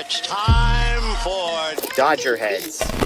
It's time for DodgerHeads.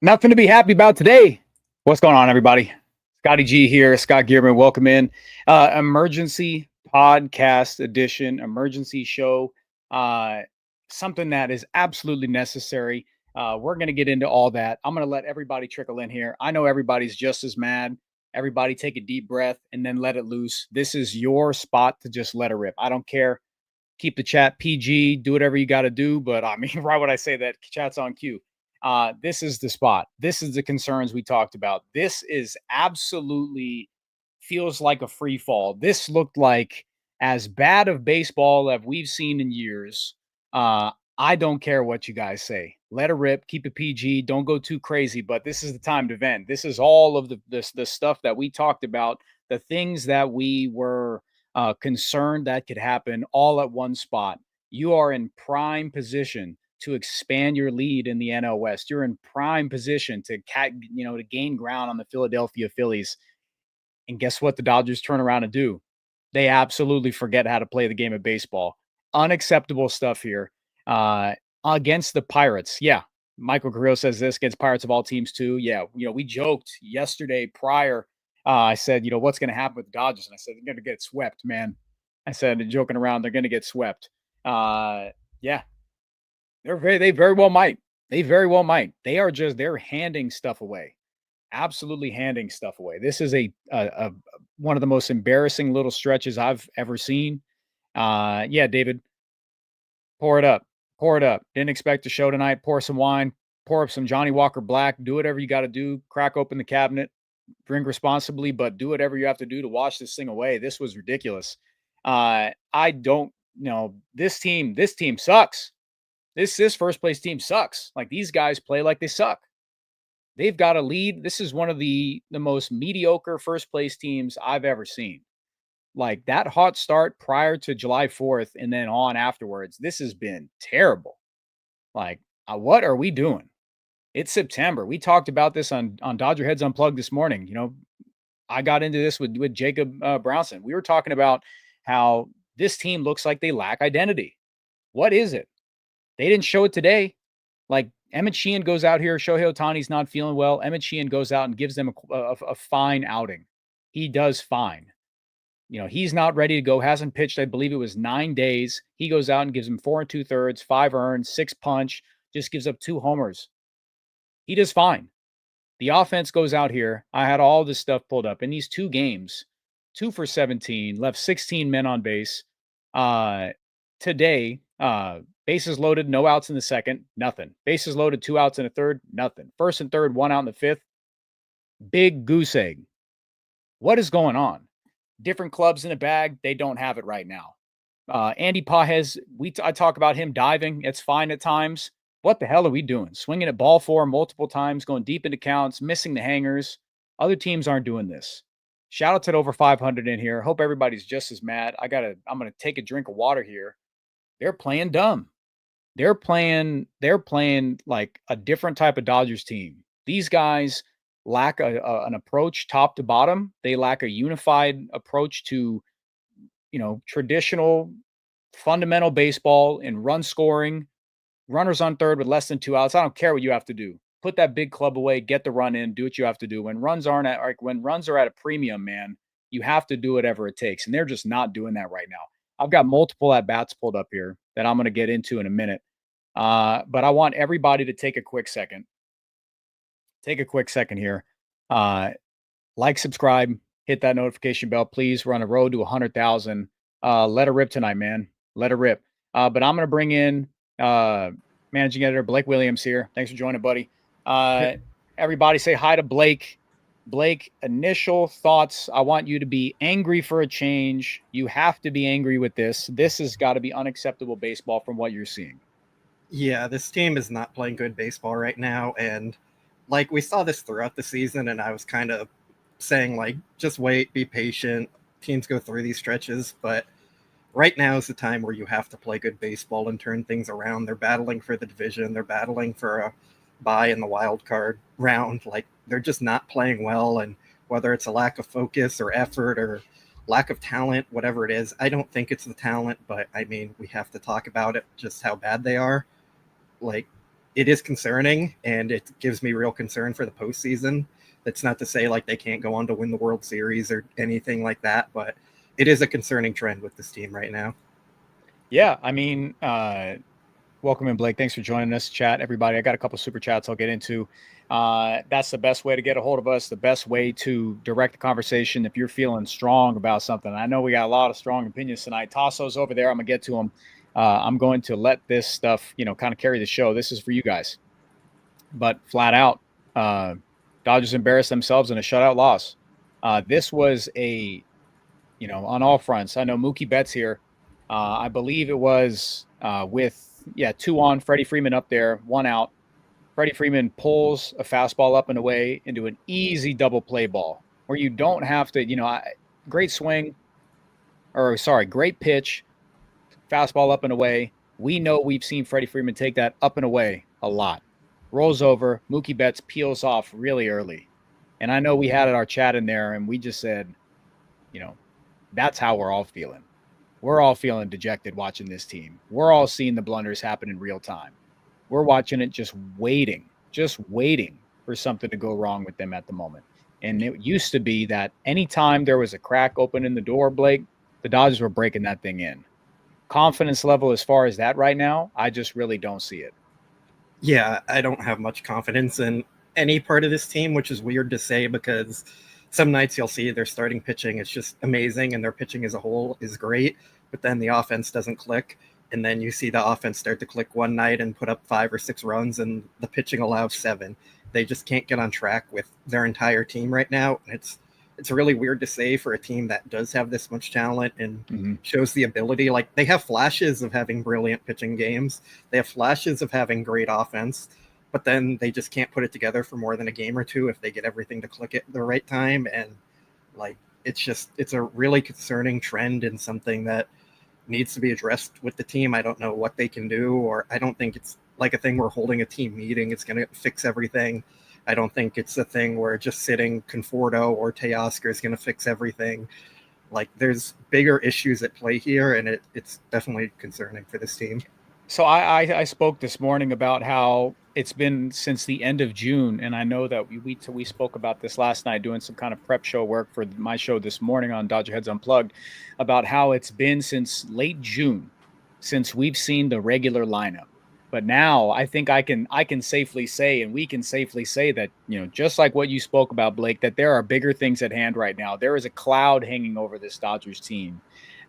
Nothing to be happy about today. What's going on, everybody? Scotty G here. Scott Geirman, welcome in. Emergency podcast edition, emergency show. Something that is absolutely necessary. We're going to get into all that. I'm going to let everybody trickle in here. I know everybody's just as mad. Everybody take a deep breath and then let it loose. This is your spot to just let it rip. I don't care. Keep the chat PG. Do whatever you got to do. But I mean, right when I say that, chat's on cue. This is the spot. This is the concerns we talked about. This is absolutely feels like a free fall. This looked like as bad of baseball that we've seen in years. I don't care what you guys say. Let it rip. Keep it PG. Don't go too crazy. But this is the time to vent. This is all of the stuff that we talked about, the things that we were concerned that could happen all at one spot. You are in prime position to expand your lead in the NL West. You're in prime position to gain ground on the Philadelphia Phillies. And guess what the Dodgers turn around and do? They absolutely forget how to play the game of baseball. Unacceptable stuff here. Against the Pirates. Yeah. Michael Carrillo says this against Pirates of all teams too. Yeah. We joked yesterday prior. I said, what's going to happen with the Dodgers? And I said, they're going to get swept, man. I said, joking around, they're going to get swept. Yeah. They very well might. They very well might. They're handing stuff away. Absolutely handing stuff away. This is a one of the most embarrassing little stretches I've ever seen. Yeah, David, pour it up. Pour it up. Didn't expect a show tonight. Pour some wine. Pour up some Johnny Walker Black. Do whatever you got to do. Crack open the cabinet. Drink responsibly, but do whatever you have to do to wash this thing away. This was ridiculous. I don't know. This team sucks. This first place team sucks. Like, these guys play like they suck. They've got a lead. This is one of the most mediocre first place teams I've ever seen. Like, that hot start prior to July 4th and then on afterwards, this has been terrible. Like, what are we doing? It's September. We talked about this on Dodger Heads Unplugged this morning. I got into this with Jacob Brownson. We were talking about how this team looks like they lack identity. What is it? They didn't show it today. Like, Emmett Sheehan goes out here. Shohei Ohtani's not feeling well. Emmett Sheehan goes out and gives them a fine outing. He does fine. He's not ready to go. Hasn't pitched, I believe it was 9 days. He goes out and gives him 4 2/3, 5 earned, 6 punch, just gives up 2 homers. He does fine. The offense goes out here. I had all this stuff pulled up. In these 2 games, 2 for 17, left 16 men on base. Today, bases loaded, no outs in the second, nothing. Bases loaded, 2 outs in the third, nothing. First and third, 1 out in the fifth. Big goose egg. What is going on? Different clubs in the bag. They don't have it right now. Andy Pages, I talk about him diving. It's fine at times. What the hell are we doing? Swinging at ball 4 multiple times, going deep into counts, missing the hangers. Other teams aren't doing this. Shout out to the over 500 in here. Hope everybody's just as mad. I'm going to take a drink of water here. They're playing dumb. They're playing like a different type of Dodgers team. These guys lack an approach top to bottom. They lack a unified approach to, traditional fundamental baseball and run scoring, runners on third with less than 2 outs. I don't care what you have to do. Put that big club away, get the run in, do what you have to do. When runs are at a premium, man, you have to do whatever it takes. And they're just not doing that right now. I've got multiple at-bats pulled up here that I'm going to get into in a minute. But I want everybody to take a quick second. Take a quick second here. Like, subscribe, hit that notification bell, please. We're on the road to 100,000. Let it rip tonight, man. Let it rip. But I'm going to bring in managing editor Blake Williams here. Thanks for joining, buddy. Everybody say hi to Blake. Blake, initial thoughts. I want you to be angry for a change. You have to be angry with this. This has got to be unacceptable baseball from what you're seeing. Yeah, this team is not playing good baseball right now. And like we saw this throughout the season, and I was kind of saying, like, just wait, be patient. Teams go through these stretches, but right now is the time where you have to play good baseball and turn things around. They're battling for the division. They're battling for a bye in the wild card round. Like, they're just not playing well. And whether it's a lack of focus or effort or lack of talent, whatever it is, I don't think it's the talent, but I mean, we have to talk about it, just how bad they are. Like, it is concerning, and it gives me real concern for the postseason. That's not to say like they can't go on to win the World Series or anything like that, but it is a concerning trend with this team right now. Yeah, I mean, welcome in, Blake. Thanks for joining us, chat, everybody. I got a couple super chats I'll get into. That's the best way to get a hold of us, the best way to direct the conversation if you're feeling strong about something. I know we got a lot of strong opinions tonight. Toss those over there. I'm going to get to them. I'm going to let this stuff, kind of carry the show. This is for you guys. But flat out, Dodgers embarrassed themselves in a shutout loss. This was on all fronts. I know Mookie Betts here. I believe it was with 2 on, Freddie Freeman up there, 1 out. Freddie Freeman pulls a fastball up and away into an easy double play ball where you don't have to, great swing, great pitch, fastball up and away. We know we've seen Freddie Freeman take that up and away a lot. Rolls over, Mookie Betts peels off really early. And I know we had our chat in there and we just said, that's how we're all feeling. We're all feeling dejected watching this team. We're all seeing the blunders happen in real time. We're watching it just waiting for something to go wrong with them at the moment. And it used to be that anytime there was a crack open in the door, Blake, the Dodgers were breaking that thing in. Confidence level as far as that right now, I just really don't see it. Yeah, I don't have much confidence in any part of this team, which is weird to say because some nights you'll see their starting pitching is just amazing and their pitching as a whole is great, but then the offense doesn't click. And then you see the offense start to click one night and put up 5 or 6 runs and the pitching allows 7. They just can't get on track with their entire team right now. It's really weird to say for a team that does have this much talent and shows the ability. Like, they have flashes of having brilliant pitching games. They have flashes of having great offense, but then they just can't put it together for more than a game or two if they get everything to click at the right time. And like, it's a really concerning trend and something that needs to be addressed with the team. I don't know what they can do, or I don't think it's like a thing where holding a team meeting is going to fix everything. I don't think it's a thing where just sitting Conforto or Teoscar is going to fix everything. Like, there's bigger issues at play here, and it's definitely concerning for this team. So I spoke this morning about how it's been since the end of June, and I know that we spoke about this last night doing some kind of prep show work for my show this morning on DodgerHeads Unplugged about how it's been since late June since we've seen the regular lineup. But now I think I can safely say, and we can safely say that, just like what you spoke about, Blake, that there are bigger things at hand right now. There is a cloud hanging over this Dodgers team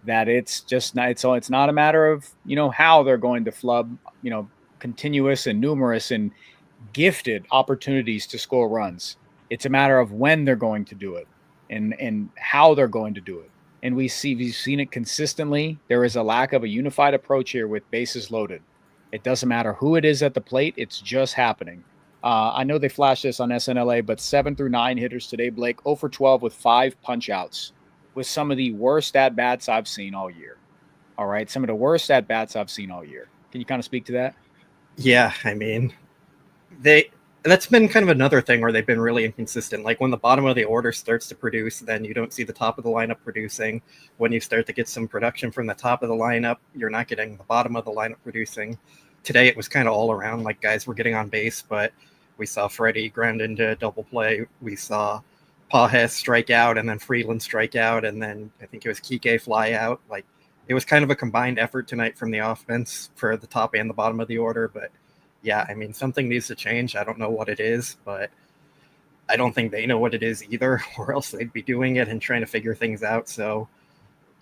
that it's just not, it's not a matter of, how they're going to flub, continuous and numerous and gifted opportunities to score runs. It's a matter of when they're going to do it and how they're going to do it. And we've seen it consistently. There is a lack of a unified approach here with bases loaded. It doesn't matter who it is at the plate. It's just happening. I know they flashed this on SNLA, but 7 through 9 hitters today, Blake, 0 for 12 with 5 punch outs with some of the worst at-bats I've seen all year. All right, some of the worst at-bats I've seen all year. Can you kind of speak to that? Yeah, I mean, that's been kind of another thing where they've been really inconsistent. Like, when the bottom of the order starts to produce, then you don't see the top of the lineup producing. When you start to get some production from the top of the lineup, you're not getting the bottom of the lineup producing. Today, it was kind of all around. Like, guys were getting on base, but we saw Freddie ground into a double play. We saw Pages strike out, and then Freeland strike out, and then I think it was Kike fly out. Like, it was kind of a combined effort tonight from the offense for the top and the bottom of the order, but yeah, I mean, something needs to change. I don't know what it is, but I don't think they know what it is either, or else they'd be doing it and trying to figure things out. So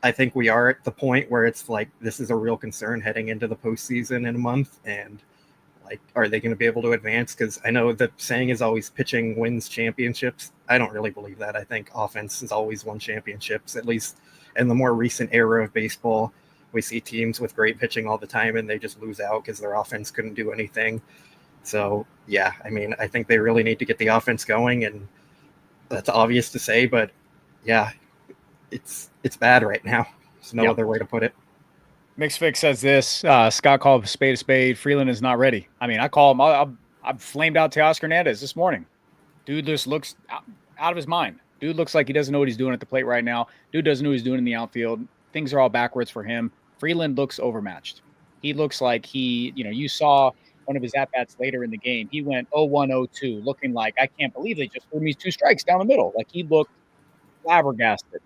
I think we are at the point where it's like this is a real concern heading into the postseason in a month, and like, are they going to be able to advance? Because I know the saying is always pitching wins championships. I don't really believe that. I think offense has always won championships, at least in the more recent era of baseball. We see teams with great pitching all the time, and they just lose out because their offense couldn't do anything. So, yeah, I mean, I think they really need to get the offense going, and that's obvious to say, but yeah, it's bad right now. There's no other way to put it. Mixed Fix says this. Scott called a spade. Freeland is not ready. I mean, I call him. I've flamed out Teoscar Hernandez this morning. Dude just looks out of his mind. Dude looks like he doesn't know what he's doing at the plate right now. Dude doesn't know what he's doing in the outfield. Things are all backwards for him. Freeland looks overmatched. He looks like you saw one of his at-bats later in the game. He went 0-1, 0-2, looking like, I can't believe they just threw me 2 strikes down the middle. Like, he looked flabbergasted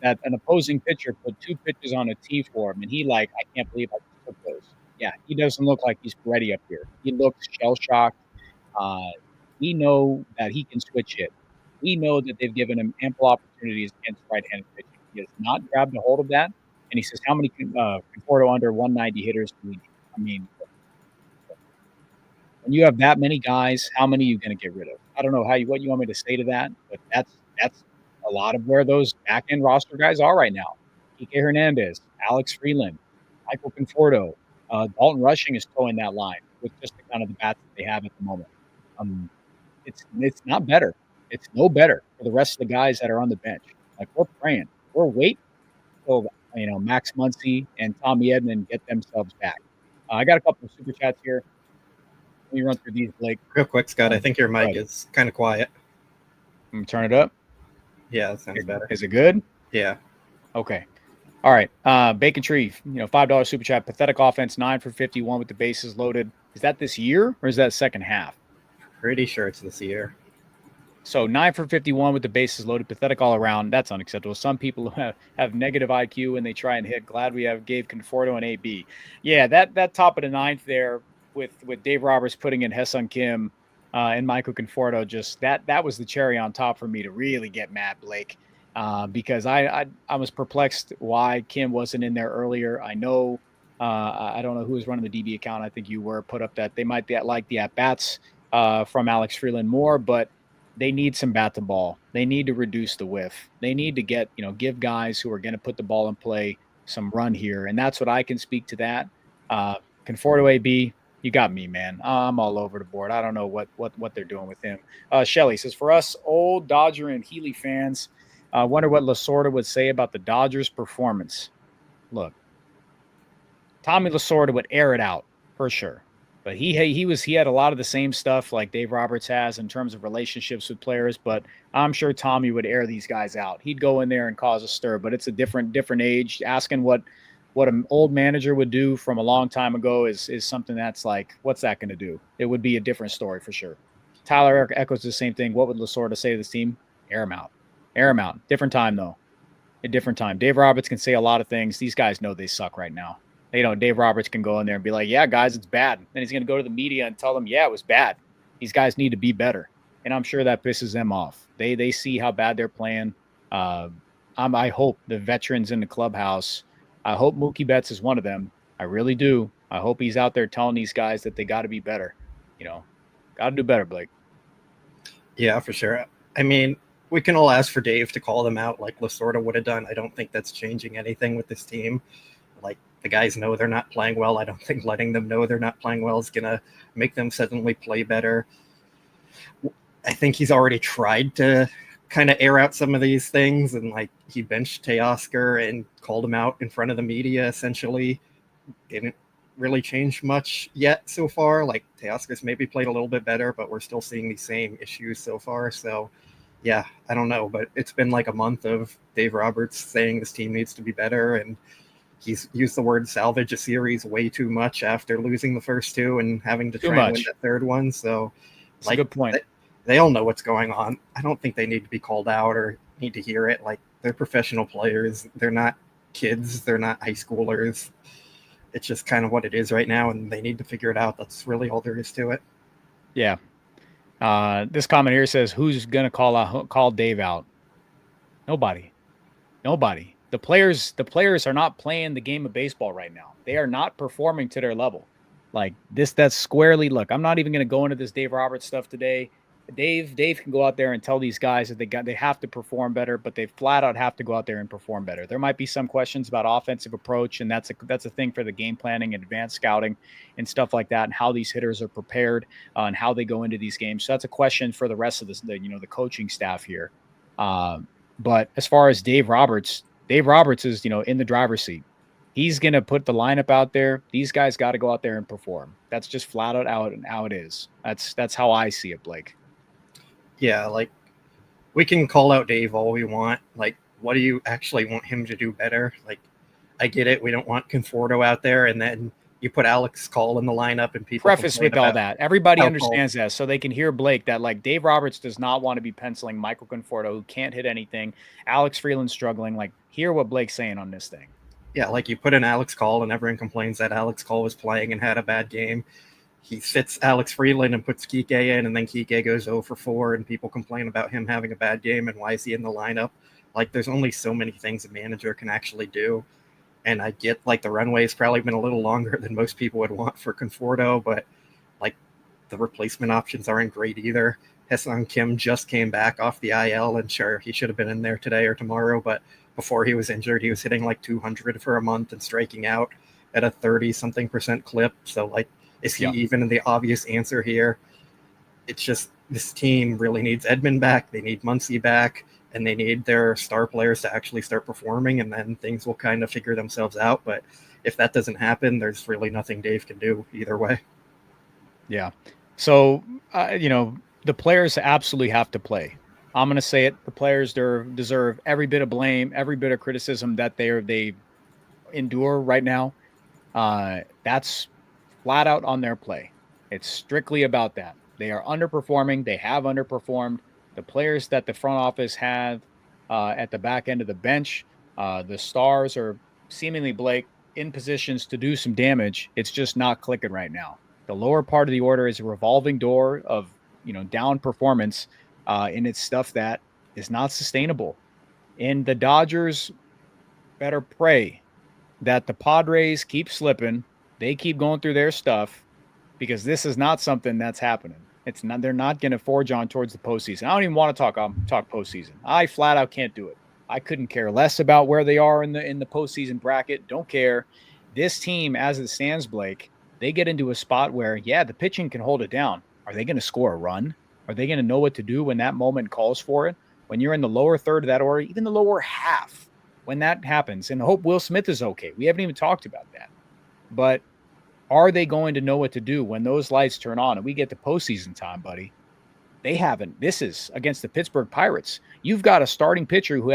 that an opposing pitcher put 2 pitches on a tee for him, and I can't believe I just took those. Yeah, he doesn't look like he's ready up here. He looks shell-shocked. We know that he can switch hit. We know that they've given him ample opportunities against right-handed pitching. He has not grabbed a hold of that, and he says, how many Conforto under 190 hitters do we need? I mean, when you have that many guys, how many are you going to get rid of? I don't know what you want me to say to that, but that's a lot of where those back-end roster guys are right now. Kike Hernandez, Alex Freeland, Michael Conforto, Dalton Rushing is towing that line with just the kind of the bats that they have at the moment. It's not better. It's no better for the rest of the guys that are on the bench. Like, we're praying. We're waiting until, Max Muncy and Tommy Edman get themselves back. I got a couple of super chats here. Let me run through these, Blake. Real quick, Scott, I think your mic is kind of quiet. Let me turn it up. Yeah, that sounds better. Is it good? Yeah. Okay. All right. Bacon Tree, $5 super chat. Pathetic offense, 9 for 51 with the bases loaded. Is that this year or is that second half? Pretty sure it's this year. So 9 for 51 with the bases loaded. Pathetic all around. That's unacceptable. Some people have negative IQ and they try and hit. Glad we gave Conforto an AB. Yeah, that top of the ninth there with Dave Roberts putting in Haesung Kim and Michael Conforto, just that was the cherry on top for me to really get mad, Blake, because I was perplexed why Kim wasn't in there earlier. I know I don't know who was running the DB account. I think you were put up that they might like the at-bats from Alex Freeland more, but they need some bat to ball. They need to reduce the whiff. They need to get, give guys who are going to put the ball in play some run here. And that's what I can speak to that. Conforto AB, you got me, man. I'm all over the board. I don't know what they're doing with him. Shelly says, for us old Dodger and Healy fans, I wonder what Lasorda would say about the Dodgers' performance. Look, Tommy Lasorda would air it out for sure. But he had a lot of the same stuff like Dave Roberts has in terms of relationships with players, but I'm sure Tommy would air these guys out. He'd go in there and cause a stir, but it's a different age. Asking what an old manager would do from a long time ago is something that's like, what's that going to do? It would be a different story for sure. Tyler echoes the same thing. What would Lasorda say to this team? Air him out. Air him out. Different time, though. A different time. Dave Roberts can say a lot of things. These guys know they suck right now. Dave Roberts can go in there and be like, yeah, guys, it's bad. Then he's going to go to the media and tell them, yeah, it was bad. These guys need to be better. And I'm sure that pisses them off. They see how bad they're playing. I hope the veterans in the clubhouse, I hope Mookie Betts is one of them. I really do. I hope he's out there telling these guys that they got to be better. Got to do better, Blake. Yeah, for sure. I mean, we can all ask for Dave to call them out like Lasorda would have done. I don't think that's changing anything with this team. Like, the guys know they're not playing well. I don't think letting them know they're not playing well is going to make them suddenly play better. I think he's already tried to kind of air out some of these things, and like he benched Teoscar and called him out in front of the media, essentially. Didn't really change much yet so far. Like, Teoscar's maybe played a little bit better, but we're still seeing these same issues so far. So, yeah, I don't know. But it's been like a month of Dave Roberts saying this team needs to be better, and he's used the word salvage a series way too much after losing the first two and having to try and win that third one. So, that's a good point. They all know what's going on. I don't think they need to be called out or need to hear it. Like, they're professional players. They're not kids. They're not high schoolers. It's just kind of what it is right now, and they need to figure it out. That's really all there is to it. Yeah. This comment here says, who's going to call Dave out? Nobody. The players are not playing the game of baseball right now. They are not performing to their level. Like that's squarely, look, I'm not even going to go into this Dave Roberts stuff today. Dave can go out there and tell these guys that they have to perform better, but they flat out have to go out there and perform better. There might be some questions about offensive approach, and that's a thing for the game planning and advanced scouting and stuff like that, and how these hitters are prepared and how they go into these games. So that's a question for the rest of the coaching staff here. But as far as Dave Roberts is in the driver's seat. He's going to put the lineup out there. These guys got to go out there and perform. That's just flat out how it is. That's how I see it, Blake. Yeah, like, we can call out Dave all we want. Like, what do you actually want him to do better? Like, I get it. We don't want Conforto out there, and then you put Alex Call in the lineup and people preface with all that. Everybody understands Call. that, so they can hear Blake that, like, Dave Roberts does not want to be penciling Michael Conforto, who can't hit anything. Alex Freeland struggling. Like, hear what Blake's saying on this thing. Yeah, like, you put in Alex Call and everyone complains that Alex Call was playing and had a bad game. He sits Alex Freeland and puts Kike in, and then Kike goes 0 for 4, and people complain about him having a bad game and why is he in the lineup. Like, there's only so many things a manager can actually do. And I get, like, the runway's probably been a little longer than most people would want for Conforto, but, like, the replacement options aren't great either. Haesung Kim just came back off the IL, and sure, he should have been in there today or tomorrow, but before he was injured, he was hitting like 200 for a month and striking out at a 30-something% clip. So, like, is he even the obvious answer here? It's just, this team really needs Edman back. They need Muncy back, and they need their star players to actually start performing, and then things will kind of figure themselves out. But if that doesn't happen, there's really nothing Dave can do either way. Yeah. So, the players absolutely have to play. I'm going to say it. The players deserve every bit of blame, every bit of criticism that they endure right now. That's flat out on their play. It's strictly about that. They are underperforming. They have underperformed. The players that the front office have at the back end of the bench, the stars are seemingly, Blake, in positions to do some damage. It's just not clicking right now. The lower part of the order is a revolving door of down performance, and it's stuff that is not sustainable. And the Dodgers better pray that the Padres keep slipping. They keep going through their stuff, because this is not something that's happening. It's not. They're not going to forge on towards the postseason. I don't even want to talk postseason. I flat out can't do it. I couldn't care less about where they are in the postseason bracket. Don't care. This team, as it stands, Blake, they get into a spot where, the pitching can hold it down. Are they going to score a run? Are they going to know what to do when that moment calls for it? When you're in the lower third of that order, even the lower half, when that happens, and I hope Will Smith is okay. We haven't even talked about that. But are they going to know what to do when those lights turn on and we get to postseason time, buddy? They haven't. This is against the Pittsburgh Pirates. You've got a starting pitcher who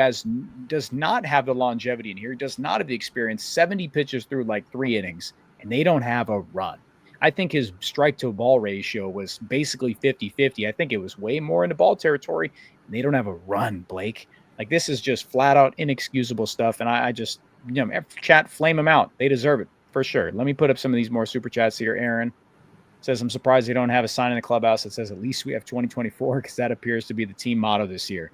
does not have the longevity in here, does not have the experience, 70 pitches through like 3 innings, and they don't have a run. I think his strike-to-ball ratio was basically 50-50. I think it was way more in the ball territory, and they don't have a run, Blake. Like, this is just flat-out inexcusable stuff, and I just, chat, flame them out. They deserve it, for sure. Let me put up some of these more super chats here. Aaron says, I'm surprised they don't have a sign in the clubhouse that says, at least we have 2024, because that appears to be the team motto this year.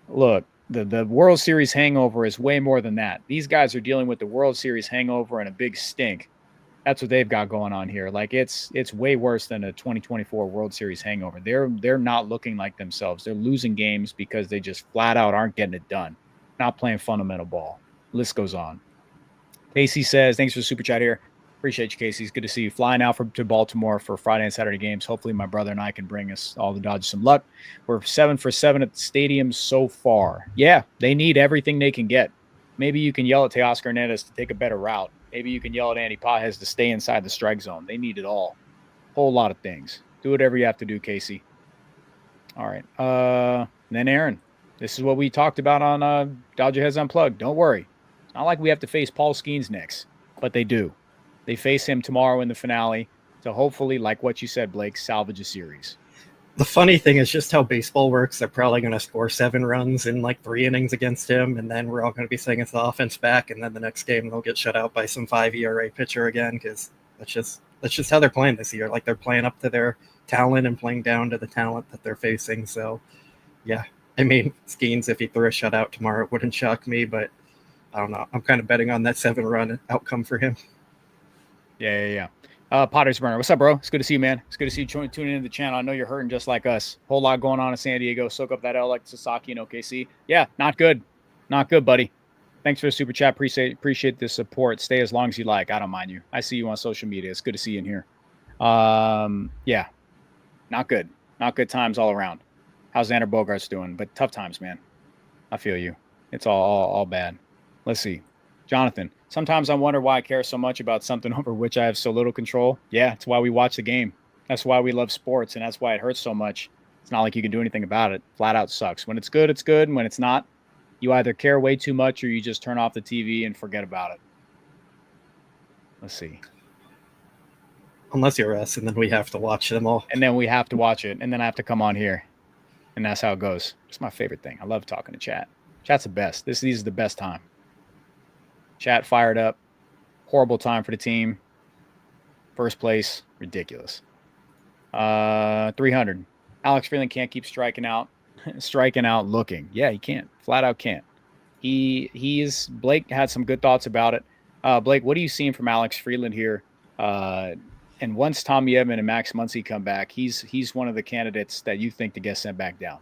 Look, the World Series hangover is way more than that. These guys are dealing with the World Series hangover and a big stink. That's what they've got going on here. Like, it's way worse than a 2024 World Series hangover. They're not looking like themselves. They're losing games because they just flat out aren't getting it done. Not playing fundamental ball. List goes on. Casey says, thanks for the super chat here. Appreciate you, Casey. It's good to see you. Flying out to Baltimore for Friday and Saturday games. Hopefully my brother and I can bring us all the Dodgers some luck. We're 7 for 7 at the stadium so far. Yeah, they need everything they can get. Maybe you can yell at Teoscar Hernandez to take a better route. Maybe you can yell at Andy Pajes to stay inside the strike zone. They need it all. Whole lot of things. Do whatever you have to do, Casey. All right. Then Aaron, this is what we talked about on Dodger Heads Unplugged. Don't worry. It's not like we have to face Paul Skeens next, but they do. They face him tomorrow in the finale to hopefully, like what you said, Blake, salvage a series. The funny thing is just how baseball works. They're probably going to score 7 runs in like 3 innings against him, and then we're all going to be saying it's the offense back, and then the next game they'll get shut out by some 5 ERA pitcher again, because that's just how they're playing this year. Like, they're playing up to their talent and playing down to the talent that they're facing. So, yeah. I mean, Skeens, if he threw a shutout tomorrow, it wouldn't shock me, but don't know. I'm kind of betting on that 7-run outcome for him. Yeah. Potter's Burner, what's up, bro? It's good to see you, man. It's good to see you tuning into the channel. I know you're hurting just like us. Whole lot going on in San Diego. Soak up that L like Sasaki and OKC. Yeah, not good, buddy. Thanks for the super chat. Appreciate the support. Stay as long as you like. I don't mind you. I see you on social media. It's good to see you in here. Yeah, not good. Not good times all around. How's Xander Bogaerts doing? But tough times, man. I feel you. It's all bad. Let's see. Jonathan, sometimes I wonder why I care so much about something over which I have so little control. Yeah, it's why we watch the game. That's why we love sports, and that's why it hurts so much. It's not like you can do anything about it. Flat out sucks. When it's good, it's good. And when it's not, you either care way too much or you just turn off the TV and forget about it. Let's see. Unless you're us, and then we have to watch them all. And then we have to watch it, and then I have to come on here. And that's how it goes. It's my favorite thing. I love talking to chat. Chat's the best. These is the best time. Chat fired up. Horrible time for the team. First place. Ridiculous. 300. Alex Freeland can't keep striking out looking. Yeah, he can't. Flat out can't. Blake had some good thoughts about it. Blake, what are you seeing from Alex Freeland here? And once Tommy Edman and Max Muncy come back, he's one of the candidates that you think to get sent back down.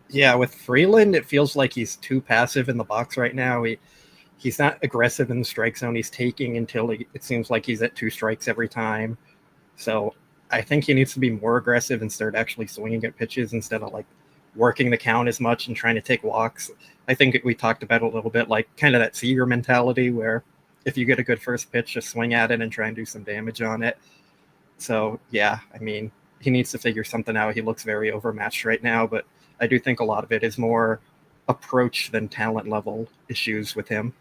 Yeah, with Freeland, it feels like he's too passive in the box right now. He's not aggressive in the strike zone. He's taking until it seems like he's at 2 strikes every time. So I think he needs to be more aggressive and start actually swinging at pitches instead of like working the count as much and trying to take walks. I think we talked about it a little bit, like kind of that Seager mentality where if you get a good first pitch, just swing at it and try and do some damage on it. So, yeah, I mean, he needs to figure something out. He looks very overmatched right now, but I do think a lot of it is more approach than talent level issues with him.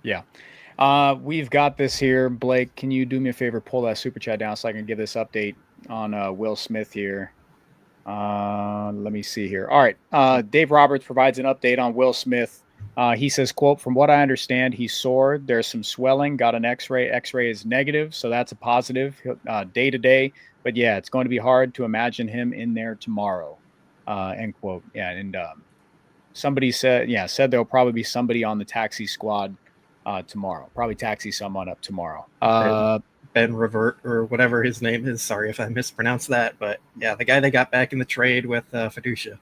Yeah. We've got this here. Blake, can you do me a favor? Pull that super chat down so I can give this update on Will Smith here. Let me see here. All right. Dave Roberts provides an update on Will Smith. He says, quote, from what I understand, he's sore. There's some swelling, got an x-ray. X-ray is negative, so that's a positive day to day. But, yeah, it's going to be hard to imagine him in there tomorrow, end quote. Yeah, and somebody said there'll probably be somebody on the taxi squad tomorrow. Probably taxi someone up tomorrow. Ben Revert or whatever his name is. Sorry if I mispronounced that. But, yeah, the guy they got back in the trade with Fiducia.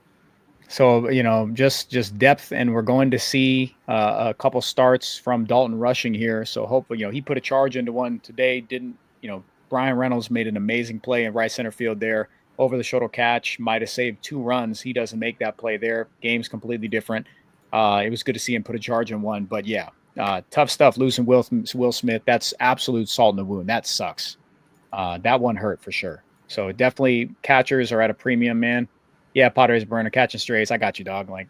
So, just depth, and we're going to see a couple starts from Dalton Rushing here. So hopefully, he put a charge into one today. Brian Reynolds made an amazing play in right center field there. Over the shuttle catch, might have saved 2 runs. He doesn't make that play there. Game's completely different. It was good to see him put a charge in one. But, yeah, tough stuff losing Will Smith. That's absolute salt in the wound. That sucks. That one hurt for sure. So definitely catchers are at a premium, man. Yeah, Potter's Burner catching strays. I got you, dog. Like,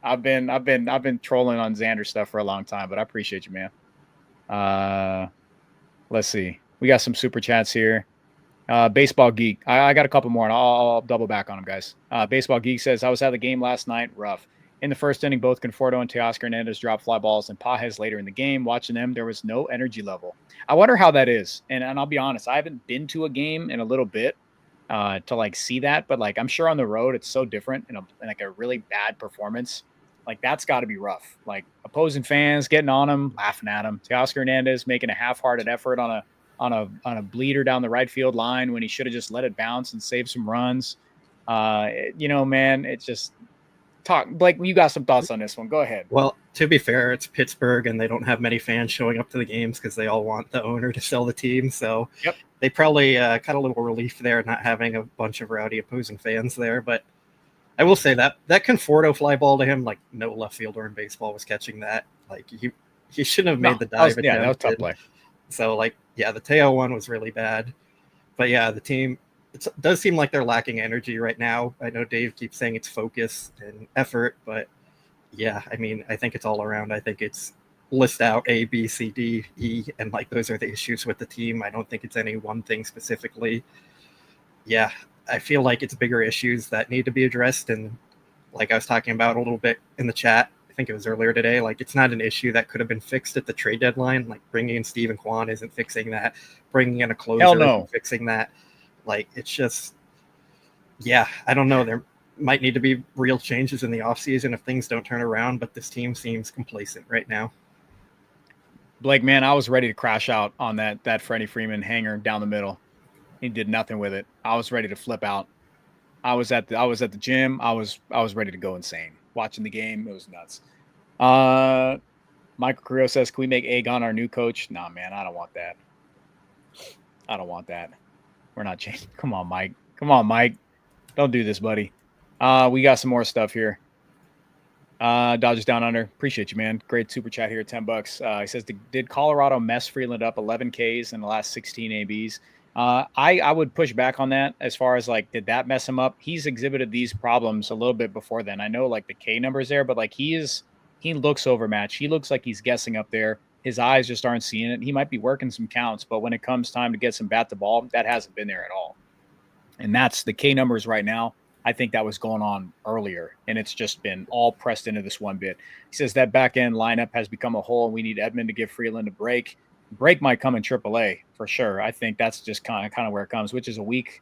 I've been trolling on Xander stuff for a long time, but I appreciate you, man. Let's see. We got some super chats here. Baseball Geek. I got a couple more, and I'll double back on them, guys. Baseball Geek says, I was at the game last night. Rough. In the first inning, both Conforto and Teoscar Hernandez dropped fly balls, and Pages later in the game. Watching them, there was no energy level. I wonder how that is. And I'll be honest, I haven't been to a game in a little bit to like see that, but like I'm sure on the road it's so different in like a really bad performance. Like that's got to be rough. Like opposing fans getting on him, laughing at him. Teoscar Hernandez making a half-hearted effort on a bleeder down the right field line when he should have just let it bounce and save some runs. Man, it's just talk. Blake, you got some thoughts on this one. Go ahead. Well, to be fair, it's Pittsburgh, and they don't have many fans showing up to the games because they all want the owner to sell the team. So yep. They probably got a little relief there, not having a bunch of rowdy opposing fans there. But I will say that Conforto fly ball to him, like no left fielder in baseball was catching that. Like he shouldn't have made the dive. That was tough play. So the Teo one was really bad. But yeah, the team, it does seem like they're lacking energy right now. I know Dave keeps saying it's focus and effort, but yeah, I mean, I think it's all around. I think it's list out A, B, C, D, E, and like those are the issues with the team. I don't think it's any one thing specifically. Yeah, I feel like it's bigger issues that need to be addressed. And like I was talking about a little bit in the chat, I think it was earlier today, like it's not an issue that could have been fixed at the trade deadline. Like bringing in Steven Kwan isn't fixing that. Bringing in a closer isn't fixing that. Like it's just, yeah, I don't know. might need to be real changes in the offseason if things don't turn around, but this team seems complacent right now. Blake, man, I was ready to crash out on that Freddie Freeman hanger down the middle. He did nothing with it. I was ready to flip out. I was at the gym. I was ready to go insane. Watching the game, it was nuts. Michael Carrillo says, "Can we make Aegon our new coach?" Nah, man, I don't want that. I don't want that. We're not changing. Come on, Mike. Don't do this, buddy. We got some more stuff here. Dodgers Down Under. Appreciate you, man. Great super chat here, $10. He says, did Colorado mess Freeland up 11 Ks in the last 16 ABs? I would push back on that as far as like, did that mess him up? He's exhibited these problems a little bit before then. I know like the K number's there, but like he looks overmatched. He looks like he's guessing up there. His eyes just aren't seeing it. He might be working some counts, but when it comes time to get some bat to ball, that hasn't been there at all. And that's the K numbers right now. I think that was going on earlier, and it's just been all pressed into this one bit. He says that back end lineup has become a hole, and we need Edman to give Freeland a break. Break might come in AAA for sure. I think that's just kind of where it comes, which is a week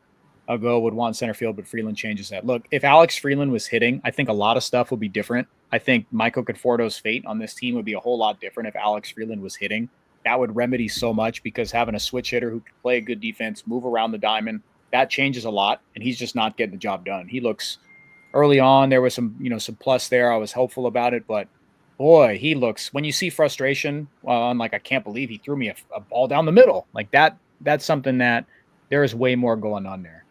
ago would want center field, but Freeland changes that. Look, if Alex Freeland was hitting, I think a lot of stuff would be different. I think Michael Conforto's fate on this team would be a whole lot different if Alex Freeland was hitting. That would remedy so much because having a switch hitter who can play good defense, move around the diamond, that changes a lot, and he's just not getting the job done. He looks early on, there was some plus there. I was hopeful about it, but boy, he looks, when you see frustration on like, I can't believe he threw me a ball down the middle like that. That's something that there is way more going on there.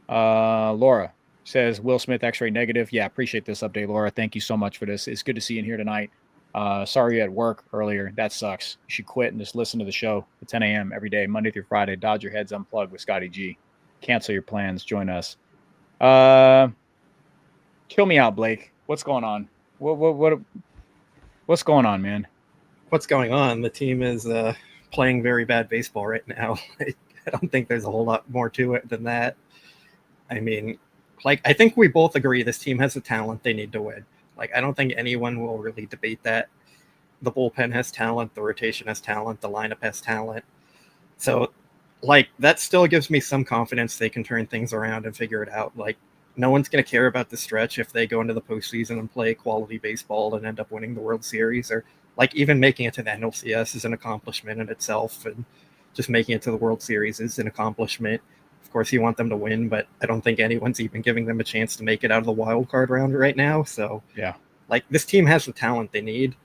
Laura says, Will Smith X-ray negative. Yeah, appreciate this update, Laura. Thank you so much for this. It's good to see you in here tonight. Sorry you had work earlier. That sucks. You should quit and just listen to the show at 10 a.m. every day, Monday through Friday. DodgerHeads Unplugged with Scotty G. Cancel your plans. Join us. Kill me out, Blake. What's going on? What's going on, man? What's going on? The team is playing very bad baseball right now. I don't think there's a whole lot more to it than that. I mean, like, I think we both agree this team has the talent they need to win. Like, I don't think anyone will really debate that. The bullpen has talent. The rotation has talent. The lineup has talent. So, like, that still gives me some confidence they can turn things around and figure it out. Like, no one's going to care about the stretch if they go into the postseason and play quality baseball and end up winning the World Series, or like even making it to the NLCS is an accomplishment in itself, and just making it to the World Series is an accomplishment. Of course, you want them to win, but I don't think anyone's even giving them a chance to make it out of the wild card round right now. So, yeah, like, this team has the talent they need.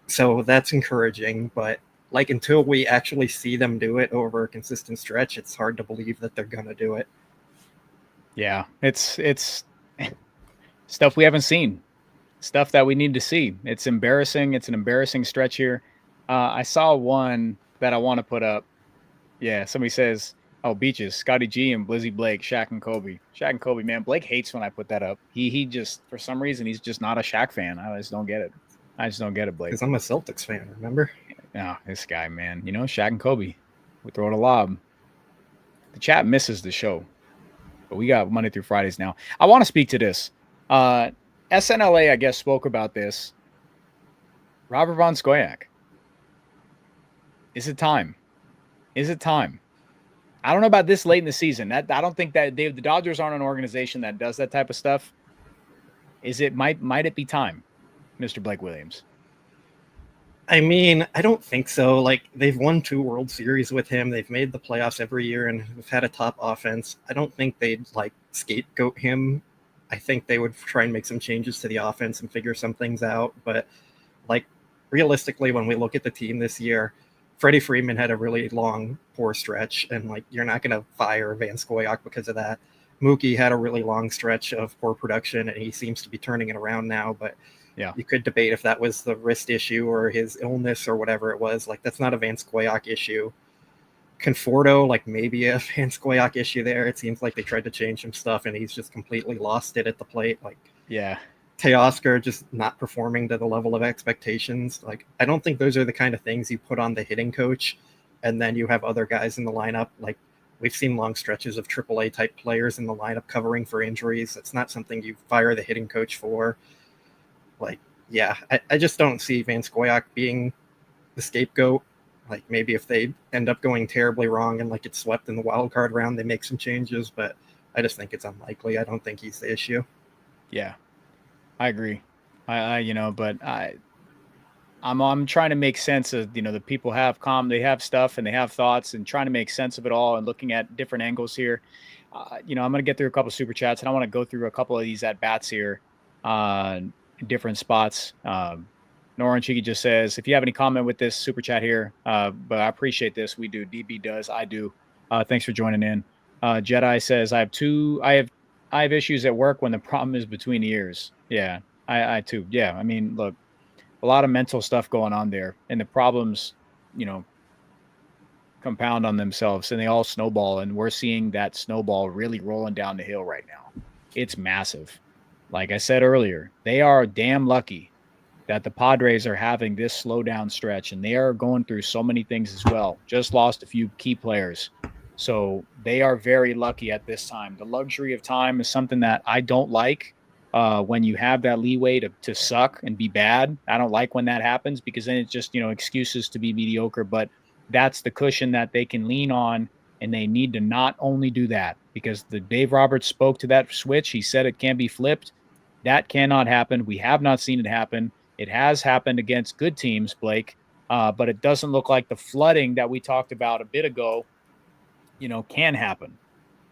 So that's encouraging, but like, until we actually see them do it over a consistent stretch, it's hard to believe that they're going to do it. Yeah, it's stuff we haven't seen, stuff that we need to see. It's embarrassing. It's an embarrassing stretch here. I saw one that I want to put up. Yeah, somebody says, oh, Beaches, Scotty G and Blizzy Blake, Shaq and Kobe. Shaq and Kobe, man, Blake hates when I put that up. He just, for some reason, he's just not a Shaq fan. I just don't get it. Blake. Because I'm a Celtics fan, remember? No, this guy, man. You know, Shaq and Kobe. We throw it a lob. The chat misses the show. But we got Monday through Fridays now. I want to speak to this. SNLA, I guess, spoke about this. Robert Von Scoyac. Is it time? I don't know about this late in the season. I don't think that the Dodgers aren't an organization that does that type of stuff. Might it be time, Mr. Blake Williams? I mean, I don't think so. Like, they've won 2 World Series with him. They've made the playoffs every year and have had a top offense. I don't think they'd, like, scapegoat him. I think they would try and make some changes to the offense and figure some things out. But, like, realistically, when we look at the team this year, Freddie Freeman had a really long, poor stretch. And, like, you're not going to fire Van Scoyoc because of that. Mookie had a really long stretch of poor production, and he seems to be turning it around now. But yeah, you could debate if that was the wrist issue or his illness or whatever it was. Like, that's not a Van Scoyoc issue. Conforto, like, maybe a Van Scoyoc issue there. It seems like they tried to change some stuff and he's just completely lost it at the plate. Like, yeah, Teoscar just not performing to the level of expectations. Like, I don't think those are the kind of things you put on the hitting coach and then you have other guys in the lineup. Like, we've seen long stretches of AAA type players in the lineup covering for injuries. That's not something you fire the hitting coach for. Like, yeah, I just don't see Van Scoyoc being the scapegoat. Like, maybe if they end up going terribly wrong and, like, get swept in the wild card round, they make some changes. But I just think it's unlikely. I don't think he's the issue. Yeah, I agree. I'm trying to make sense of, the people they have stuff and they have thoughts, and trying to make sense of it all and looking at different angles here. I'm going to get through a couple super chats, and I want to go through a couple of these at bats here, in different spots. Nora Cheeky just says, if you have any comment with this super chat here, but I appreciate this. We do. DB does. I do. Thanks for joining in. Jedi says, I have issues at work when the problem is between ears. Yeah, I too. Yeah. I mean, look, a lot of mental stuff going on there, and the problems, compound on themselves, and they all snowball, and we're seeing that snowball really rolling down the hill right now. It's massive. Like I said earlier, they are damn lucky that the Padres are having this slow down stretch, and they are going through so many things as well. Just lost a few key players. So they are very lucky at this time. The luxury of time is something that I don't like. When you have that leeway to suck and be bad, I don't like when that happens, because then it's just, excuses to be mediocre. But that's the cushion that they can lean on, and they need to not only do that, because the Dave Roberts spoke to that switch. He said it can be flipped. That cannot happen. We have not seen it happen. It has happened against good teams, Blake, but it doesn't look like the flooding that we talked about a bit ago, can happen.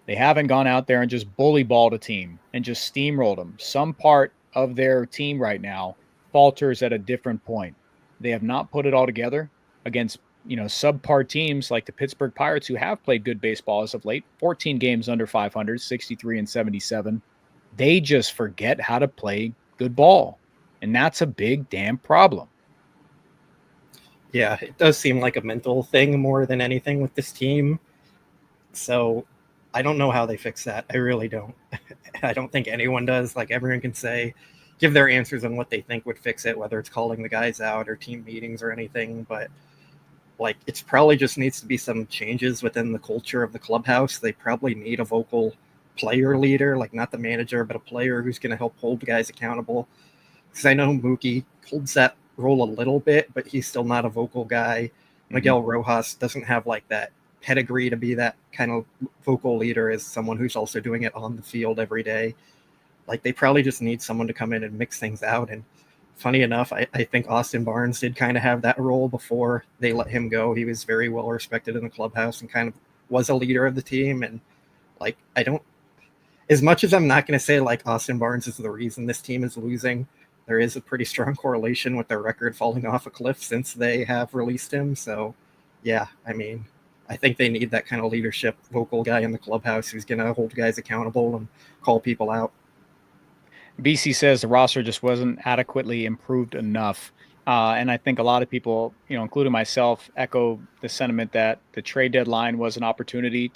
They haven't gone out there and just bully balled a team and just steamrolled them. Some part of their team right now falters at a different point. They have not put it all together against, subpar teams like the Pittsburgh Pirates, who have played good baseball as of late. 14 games under 500, 63 and 77. They just forget how to play good ball. And that's a big damn problem. Yeah, it does seem like a mental thing more than anything with this team. So I don't know how they fix that. I really don't. I don't think anyone does. Like, everyone can give their answers on what they think would fix it, whether it's calling the guys out or team meetings or anything. But like, it's probably just needs to be some changes within the culture of the clubhouse. They probably need a vocal player leader, like not the manager, but a player who's going to help hold guys accountable. Because I know Mookie holds that role a little bit, but he's still not a vocal guy. Miguel Rojas doesn't have like that pedigree to be that kind of vocal leader as someone who's also doing it on the field every day. Like, they probably just need someone to come in and mix things out. And funny enough, I think Austin Barnes did kind of have that role before they let him go. He was very well respected in the clubhouse and kind of was a leader of the team. And like, as much as I'm not going to say like Austin Barnes is the reason this team is losing, there is a pretty strong correlation with their record falling off a cliff since they have released him. So yeah, I mean, I think they need that kind of leadership, vocal guy in the clubhouse who's going to hold guys accountable and call people out. BC says the roster just wasn't adequately improved enough. And I think a lot of people, including myself, echo the sentiment that the trade deadline was an opportunity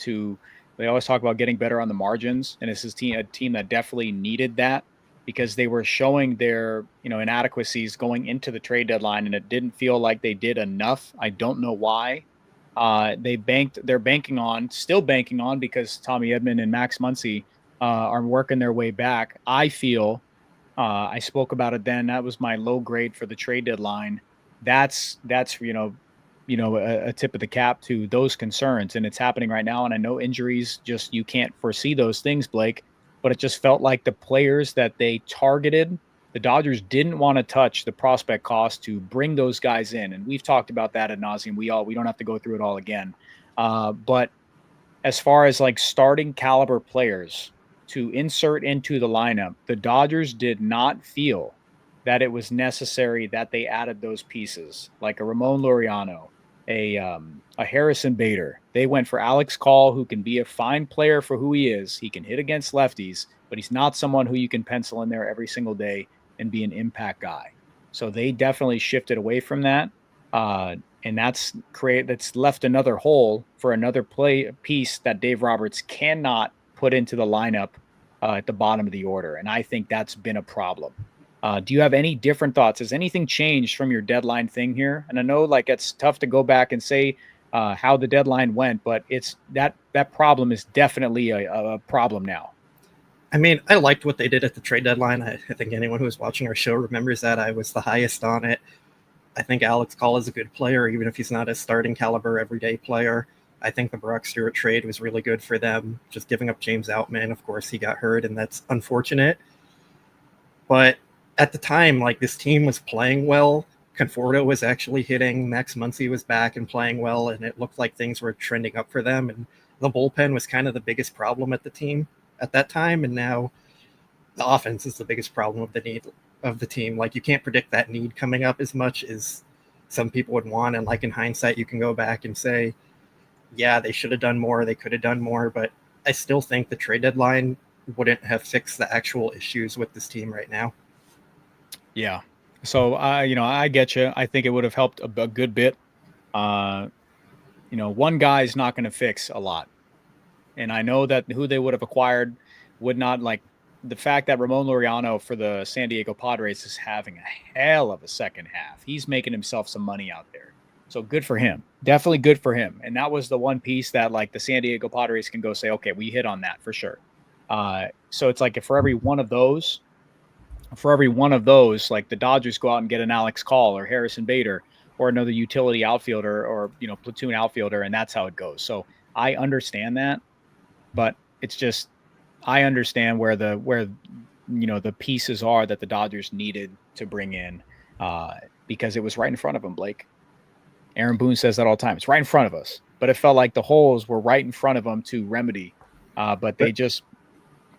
they always talk about getting better on the margins. And this is a team that definitely needed that, because they were showing their, inadequacies going into the trade deadline, and it didn't feel like they did enough. I don't know why. They're still banking on, because Tommy Edman and Max Muncy are working their way back. I feel, I spoke about it then, that was my low grade for the trade deadline. That's a tip of the cap to those concerns, and it's happening right now. And I know injuries, just, you can't foresee those things, Blake, but it just felt like the players that they targeted, the Dodgers didn't want to touch the prospect cost to bring those guys in. And we've talked about that ad nauseum. We don't have to go through it all again. But as far as like starting caliber players to insert into the lineup, the Dodgers did not feel that it was necessary that they added those pieces, like a Ramon Laureano, a Harrison Bader. They went for Alex Call, who can be a fine player for who he is. He can hit against lefties, but he's not someone who you can pencil in there every single day and be an impact guy. So they definitely shifted away from that. And that's left another hole for another piece that Dave Roberts cannot put into the lineup at the bottom of the order. And I think that's been a problem. Do you have any different thoughts? Has anything changed from your deadline thing here? And I know like it's tough to go back and say how the deadline went, but it's that problem is definitely a problem now. I mean, I liked what they did at the trade deadline. I think anyone who was watching our show remembers that I was the highest on it. I think Alex Call is a good player, even if he's not a starting caliber everyday player. I think the Brock Stewart trade was really good for them. Just giving up James Outman, of course, he got hurt, and that's unfortunate. But at the time, like, this team was playing well. Conforto was actually hitting. Max Muncy was back and playing well, and it looked like things were trending up for them. And the bullpen was kind of the biggest problem at the team at that time. And now the offense is the biggest problem of the team. Like, you can't predict that need coming up as much as some people would want. And like, in hindsight, you can go back and say, yeah, they should have done more. They could have done more. But I still think the trade deadline wouldn't have fixed the actual issues with this team right now. Yeah. So I get you. I think it would have helped a good bit. One guy is not going to fix a lot. And I know that who they would have acquired would not, like, the fact that Ramon Laureano for the San Diego Padres is having a hell of a second half. He's making himself some money out there. So good for him. Definitely good for him. And that was the one piece that, like, the San Diego Padres can go say, okay, we hit on that for sure. So it's like, if for every one of those, like, the Dodgers go out and get an Alex Call or Harrison Bader or another utility outfielder or, platoon outfielder, and that's how it goes. So I understand that, but it's just, I understand where the pieces are that the Dodgers needed to bring in, because it was right in front of them, Blake. Aaron Boone says that all the time. It's right in front of us, but it felt like the holes were right in front of them to remedy. But they just,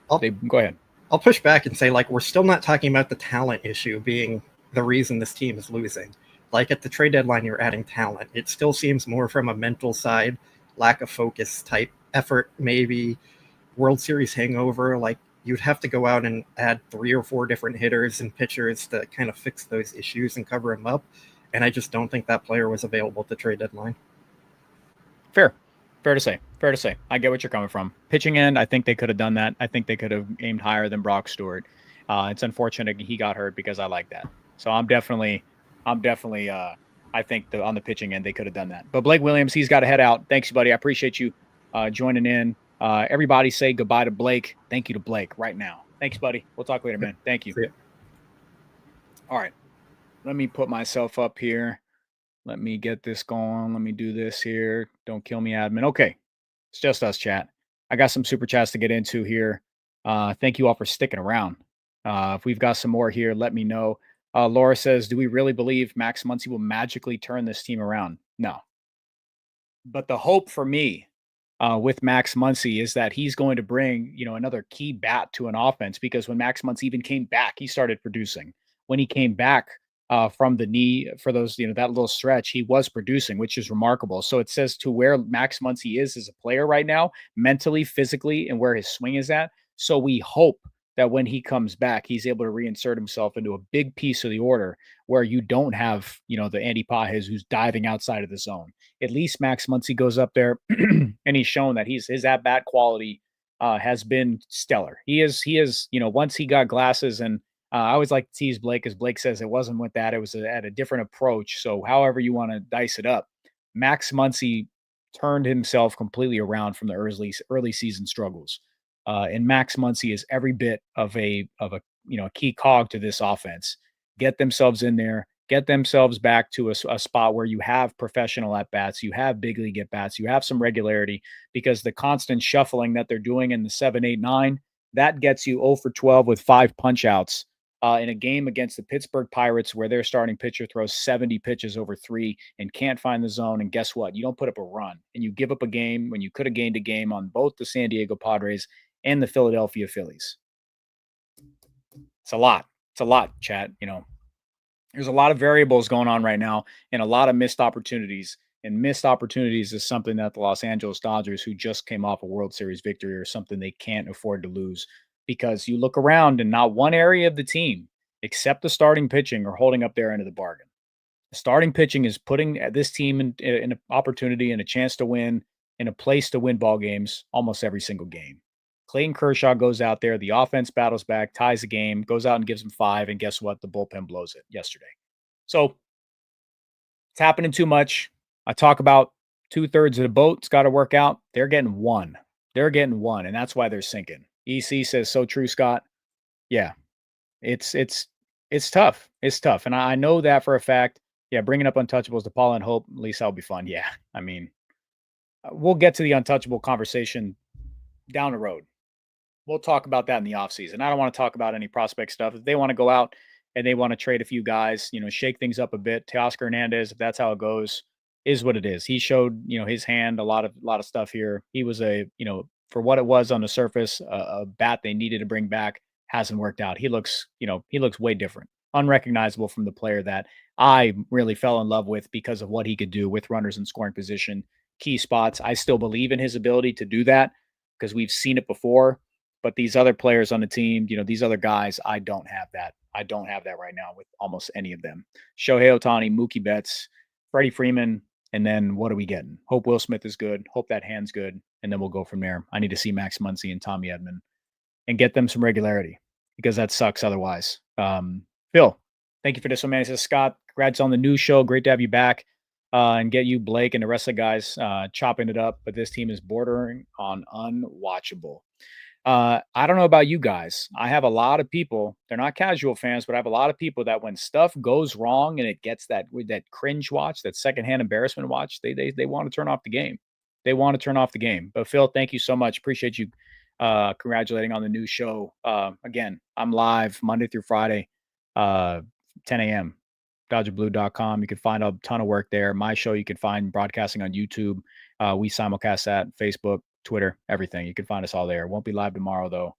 go ahead. I'll push back and say, like, we're still not talking about the talent issue being the reason this team is losing. Like, at the trade deadline, you're adding talent. It still seems more from a mental side, lack of focus type effort, maybe World Series hangover. Like, you'd have to go out and add 3 or 4 different hitters and pitchers to kind of fix those issues and cover them up. And I just don't think that player was available at the trade deadline. Fair to say. I get what you're coming from. Pitching end, I think they could have done that. I think they could have aimed higher than Brock Stewart. It's unfortunate he got hurt because I like that. So I'm definitely. I think on the pitching end they could have done that. But Blake Williams, he's got to head out. Thanks, buddy. I appreciate you joining in. Everybody say goodbye to Blake. Thank you to Blake right now. Thanks, buddy. We'll talk later, man. Thank you. All right. Let me put myself up here. Let me get this going. Let me do this here. Don't kill me, admin. Okay. It's just us, chat. I got some super chats to get into here. Thank you all for sticking around. If we've got some more here, let me know. Laura says, do we really believe Max Muncy will magically turn this team around? No. But the hope for me with Max Muncy is that he's going to bring, another key bat to an offense, because when Max Muncy even came back, he started producing. When he came back from the knee for those, that little stretch, he was producing, which is remarkable. So it says to where Max Muncy is as a player right now, mentally, physically, and where his swing is at. So we hope that when he comes back, he's able to reinsert himself into a big piece of the order where you don't have, the Andy Pajes who's diving outside of the zone. At least Max Muncy goes up there and he's shown that his at-bat quality has been stellar. He is, once he got glasses, and I always like to tease Blake, as Blake says it wasn't with that. It was at a different approach. So however you want to dice it up, Max Muncy turned himself completely around from the early season struggles. And Max Muncy is every bit of a key cog to this offense. Get themselves in there, get themselves back to a spot where you have professional at-bats, you have big league at-bats, you have some regularity, because the constant shuffling that they're doing in the 7, 8, 9, that gets you 0 for 12 with 5 punch-outs in a game against the Pittsburgh Pirates where their starting pitcher throws 70 pitches over 3 and can't find the zone. And guess what? You don't put up a run, and you give up a game when you could have gained a game on both the San Diego Padres and the Philadelphia Phillies. It's a lot. It's a lot, chat. There's a lot of variables going on right now and a lot of missed opportunities. And missed opportunities is something that the Los Angeles Dodgers, who just came off a World Series victory, are something they can't afford to lose, because you look around and not one area of the team, except the starting pitching, are holding up their end of the bargain. The starting pitching is putting this team in an opportunity and a chance to win, in a place to win ball games almost every single game. Clayton Kershaw goes out there, the offense battles back, ties the game, goes out and gives them 5, and guess what? The bullpen blows it yesterday. So it's happening too much. I talk about 2/3 of the boat's got to work out. They're getting 1. And that's why they're sinking. EC says, so true, Scott. Yeah, it's tough. It's tough. And I know that for a fact. Yeah, bringing up Untouchables to Paula and Hope, at least that'll be fun. Yeah, I mean, we'll get to the untouchable conversation down the road. We'll talk about that in the offseason. I don't want to talk about any prospect stuff. If they want to go out and they want to trade a few guys, shake things up a bit. Teoscar Hernandez, if that's how it goes, is what it is. He showed, his hand, a lot of stuff here. He was for what it was on the surface, a bat they needed to bring back hasn't worked out. He looks way different, unrecognizable from the player that I really fell in love with because of what he could do with runners in scoring position, key spots. I still believe in his ability to do that because we've seen it before. But these other players on the team, these other guys, I don't have that. I don't have that right now with almost any of them. Shohei Ohtani, Mookie Betts, Freddie Freeman, and then what are we getting? Hope Will Smith is good. Hope that hand's good. And then we'll go from there. I need to see Max Muncy and Tommy Edman and get them some regularity because that sucks otherwise. Phil, thank you for this one, man. He says, Scott, congrats on the new show. Great to have you back and get you, Blake, and the rest of the guys chopping it up. But this team is bordering on unwatchable. I don't know about you guys. I have a lot of people, they're not casual fans, but I have a lot of people that when stuff goes wrong and it gets that cringe watch, that secondhand embarrassment watch, they want to turn off the game. They want to turn off the game. But Phil, thank you so much. Appreciate you congratulating on the new show. Again, I'm live Monday through Friday, 10 a.m. DodgerBlue.com. You can find a ton of work there. My show you can find broadcasting on YouTube. We simulcast that, Facebook, Twitter, everything. You can find us all there. Won't be live tomorrow though.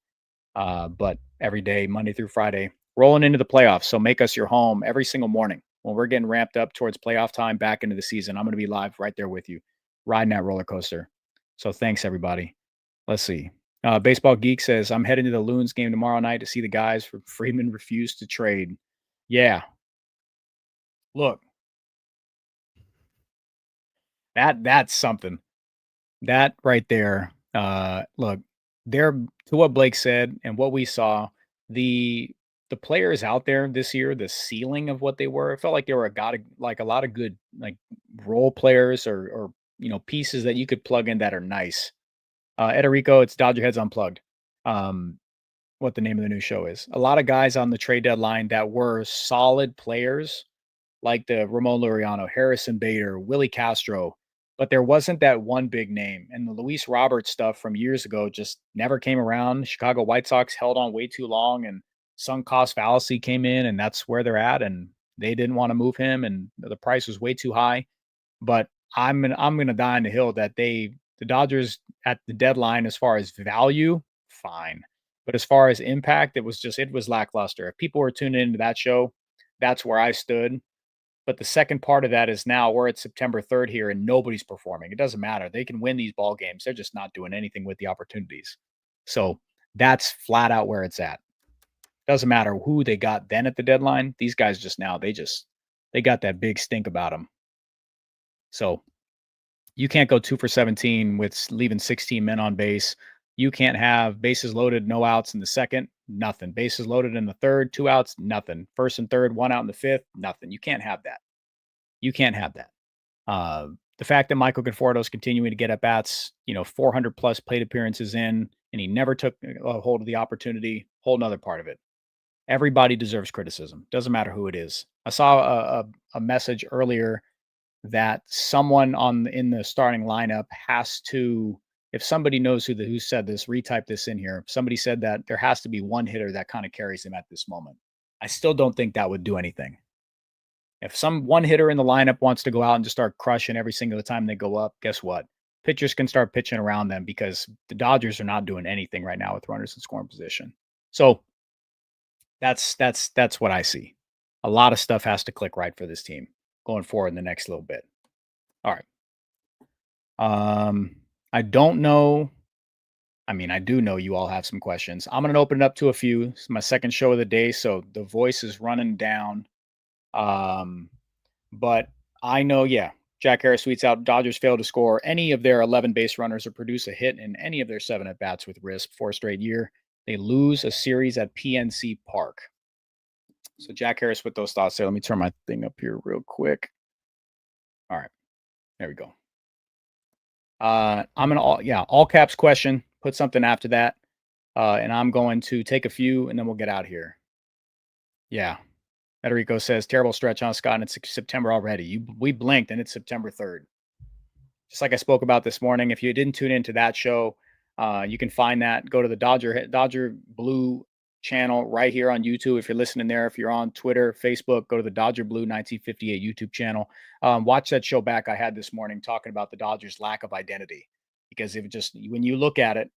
But every day, Monday through Friday, rolling into the playoffs. So make us your home every single morning. When we're getting ramped up towards playoff time back into the season, I'm going to be live right there with you, riding that roller coaster. So thanks everybody. Let's see. Baseball Geek says, I'm heading to the Loons game tomorrow night to see the guys for Freeman refuse to trade. Yeah. Look, that's something. That right there, look, there to what Blake said and what we saw, the players out there this year, the ceiling of what they were, it felt like there were a lot of good like role players or pieces that you could plug in that are nice. Ederico, it's DodgerHeads Unplugged. What the name of the new show is. A lot of guys on the trade deadline that were solid players, like the Ramon Laureano, Harrison Bader, Willie Castro, but there wasn't that one big name. And the Luis Roberts stuff from years ago just never came around. Chicago White Sox held on way too long, and sunk cost fallacy came in, and that's where they're at. And they didn't want to move him, and the price was way too high. But I'm gonna die on the hill that the Dodgers at the deadline, as far as value, fine. But as far as impact, it was lackluster. If people were tuning into that show, that's where I stood. But the second part of that is now we're at September 3rd here and nobody's performing. It doesn't matter. They can win these ball games. They're just not doing anything with the opportunities. So that's flat out where it's at. Doesn't matter who they got then at the deadline. These guys they got that big stink about them. So you can't go 2 for 17 with leaving 16 men on base. You can't have bases loaded, no outs in the second, nothing. Bases loaded in the third, 2 outs, nothing. First and third, 1 out in the fifth, nothing. You can't have that. You can't have that. The fact that Michael Conforto's continuing to get at bats, 400 plus plate appearances in, and he never took a hold of the opportunity, whole nother part of it. Everybody deserves criticism. Doesn't matter who it is. I saw a message earlier that someone in the starting lineup has to, if somebody knows who said this, retype this in here. Somebody said that there has to be one hitter that kind of carries him at this moment. I still don't think that would do anything. If some one hitter in the lineup wants to go out and just start crushing every single time they go up, guess what? Pitchers can start pitching around them because the Dodgers are not doing anything right now with runners in scoring position. So that's what I see. A lot of stuff has to click right for this team going forward in the next little bit. All right. I don't know. I mean, I do know you all have some questions. I'm going to open it up to a few. It's my second show of the day, so the voice is running down. But I know, Jack Harris tweets out, Dodgers failed to score any of their 11 base runners or produce a hit in any of their 7 at-bats with Risp 4 straight year. They lose a series at PNC Park. So Jack Harris with those thoughts there. Let me turn my thing up here real quick. All right. There we go. I'm going to all caps question, put something after that. And I'm going to take a few and then we'll get out here. Yeah. Federico says, terrible stretch on Scott, and it's September already. We blinked and it's September 3rd. just like I spoke about this morning. If you didn't tune into that show, you can find that. Go to the Dodger Blue channel right here on YouTube. If you're listening there, if you're on Twitter, Facebook, go to the Dodger Blue 1958 YouTube channel. Watch that show back I had this morning talking about the Dodgers' lack of identity. Because if just when you look at it,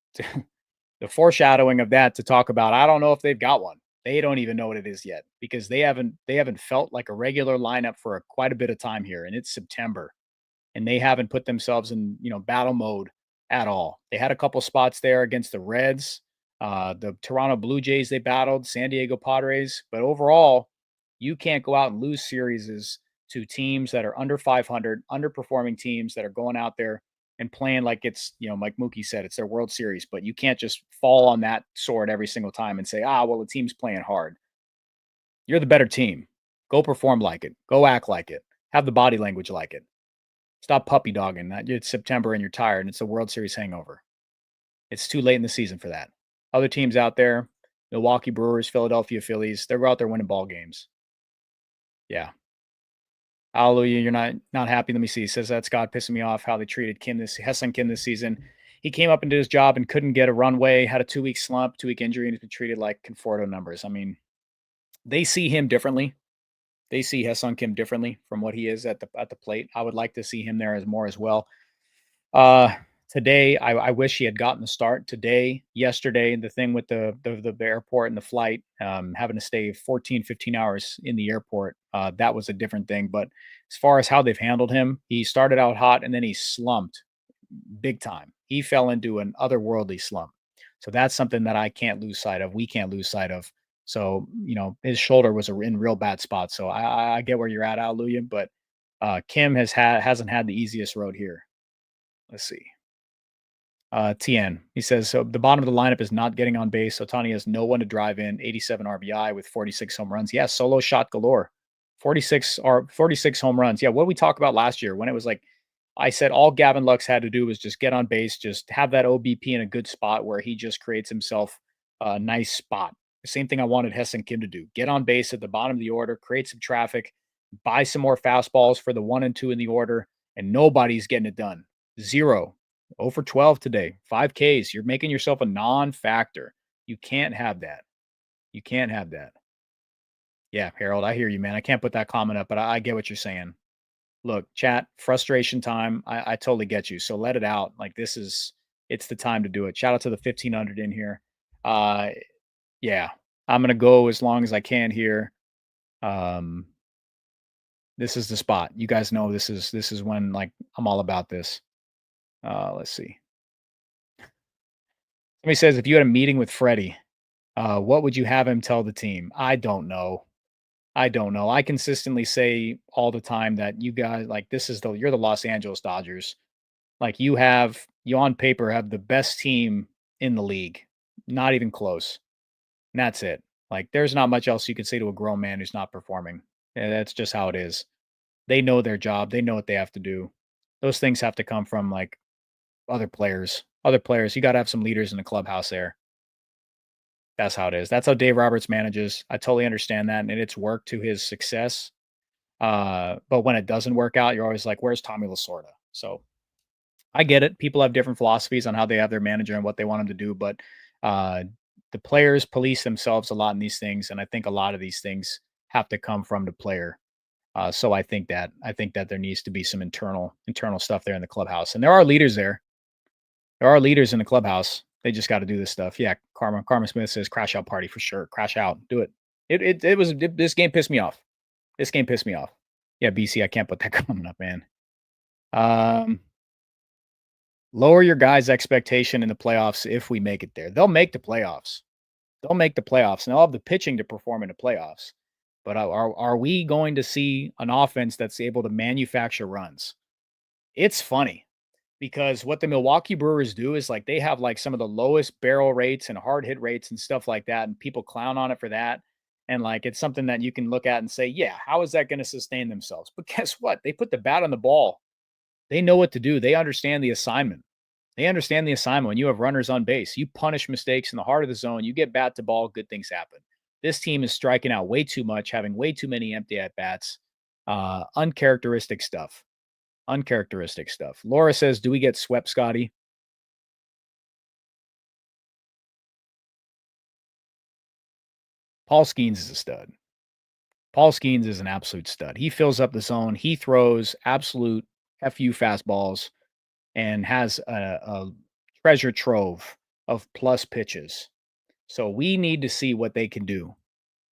the foreshadowing of that to talk about, I don't know if they've got one. They don't even know what it is yet because they haven't felt like a regular lineup for quite a bit of time here, and it's September, and they haven't put themselves in battle mode at all. They had a couple spots there against the Reds, the Toronto Blue Jays they battled, San Diego Padres, but overall, you can't go out and lose series to teams that are under 500, underperforming teams that are going out there and playing like it's, like Mookie said, it's their World Series, but you can't just fall on that sword every single time and say, well, the team's playing hard. You're the better team. Go perform like it. Go act like it. Have the body language like it. Stop puppy dogging. It's September and you're tired and it's a World Series hangover. It's too late in the season for that. Other teams out there, Milwaukee Brewers, Philadelphia Phillies, they're out there winning ball games. Yeah. Hallelujah, you're not happy. Let me see. It says that Scott pissing me off how they treated Hesson Kim this season. He came up and did his job and couldn't get a runway, had a 2-week slump, 2-week injury, and has been treated like Conforto numbers. I mean, they see him differently. They see Hesson Kim differently from what he is at the plate. I would like to see him there as well. Today, I wish he had gotten the start today, yesterday, the thing with the airport and the flight, having to stay 14, 15 hours in the airport. That was a different thing. But as far as how they've handled him, he started out hot and then he slumped big time. He fell into an otherworldly slump. So that's something that I can't lose sight of. We can't lose sight of. So, his shoulder was in real bad spot. So I get where you're at, Hallelujah. But Kim hasn't had the easiest road here. Let's see. TN, he says, so the bottom of the lineup is not getting on base. Ohtani has no one to drive in, 87 RBI with 46 home runs. Yeah, solo shot galore. 46 home runs. Yeah, what we talked about last year when it was like, I said all Gavin Lux had to do was just get on base, just have that OBP in a good spot where he just creates himself a nice spot. The same thing I wanted Hesson Kim to do. Get on base at the bottom of the order, create some traffic, buy some more fastballs for the 1 and 2 in the order, and nobody's getting it done. 0 for 12 today, 5 Ks. You're making yourself a non-factor. You can't have that. You can't have that. Yeah, Harold, I hear you, man. I can't put that comment up, but I get what you're saying. Look, chat, frustration time. I totally get you. So let it out. Like it's the time to do it. Shout out to the 1500 in here. Yeah, I'm going to go as long as I can here. This is the spot. You guys know this is when like I'm all about this. Let's see. Somebody says, if you had a meeting with Freddie, what would you have him tell the team? I don't know. I consistently say all the time that you guys, like, you're the Los Angeles Dodgers. Like, you on paper have the best team in the league. Not even close. And that's it. Like, there's not much else you can say to a grown man who's not performing. Yeah, that's just how it is. They know their job. They know what they have to do. Those things have to come from, like, other players. You got to have some leaders in the clubhouse there. That's how it is. That's how Dave Roberts manages. I totally understand that, and it's worked to his success. But when it doesn't work out, you're always like, where's Tommy Lasorda? So I get it. People have different philosophies on how they have their manager and what they want him to do, but the players police themselves a lot in these things, and I think a lot of these things have to come from the player. So I think that there needs to be some internal stuff there in the clubhouse, and there are leaders there. There are leaders in the clubhouse. They just got to do this stuff. Yeah, Karma Smith says crash out party for sure. Crash out. Do it. This game pissed me off. Yeah, BC, I can't put that comment up, man. Lower your guys' expectation in the playoffs if we make it there. They'll make the playoffs. And they'll have the pitching to perform in the playoffs. But are we going to see an offense that's able to manufacture runs? It's funny. Because what the Milwaukee Brewers do is like they have like some of the lowest barrel rates and hard hit rates and stuff like that. And people clown on it for that. And like it's something that you can look at and say, yeah, how is that going to sustain themselves? But guess what? They put the bat on the ball. They know what to do. They understand the assignment. When you have runners on base, you punish mistakes in the heart of the zone. You get bat to ball, good things happen. This team is striking out way too much, having way too many empty at bats, uncharacteristic stuff. Uncharacteristic stuff. Laura says, do we get swept, Scotty? Paul Skeens is a stud. Paul Skeens is an absolute stud. He fills up the zone. He throws absolute FU fastballs and has a treasure trove of plus pitches. So we need to see what they can do.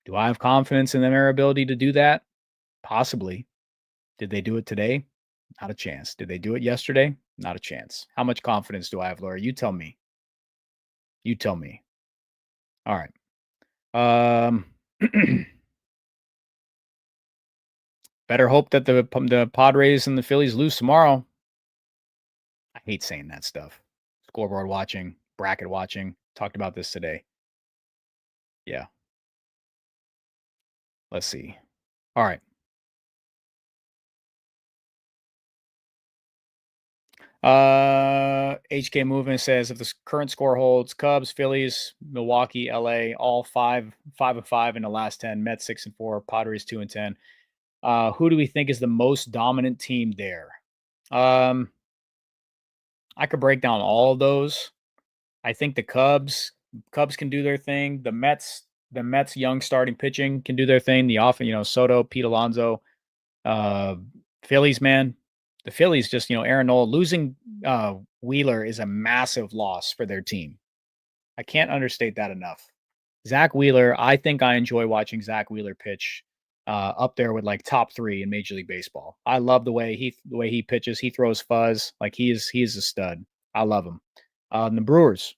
Do I have confidence in their ability to do that? Possibly. Did they do it today? Not a chance. Did they do it yesterday? Not a chance. How much confidence do I have, Laura? You tell me. You tell me. All right. Better hope that the Padres and the Phillies lose tomorrow. I hate saying that stuff. Scoreboard watching, bracket watching. Talked about this today. Yeah. Let's see. All right. HK Movement says if the current score holds, Cubs, Phillies, Milwaukee, LA, all 5-5 in the last 10, Mets 6-4, Padres 2-10. Who do we think is the most dominant team there? I could break down all of those. I think the Cubs can do their thing. The Mets young starting pitching can do their thing. The offense, Soto, Pete Alonso, Phillies, man. The Phillies just, Aaron Nola losing Wheeler is a massive loss for their team. I can't understate that enough. Zach Wheeler, I think I enjoy watching Zach Wheeler pitch up there with like top 3 in Major League Baseball. I love the way he pitches. He throws fuzz like he is a stud. I love him. And the Brewers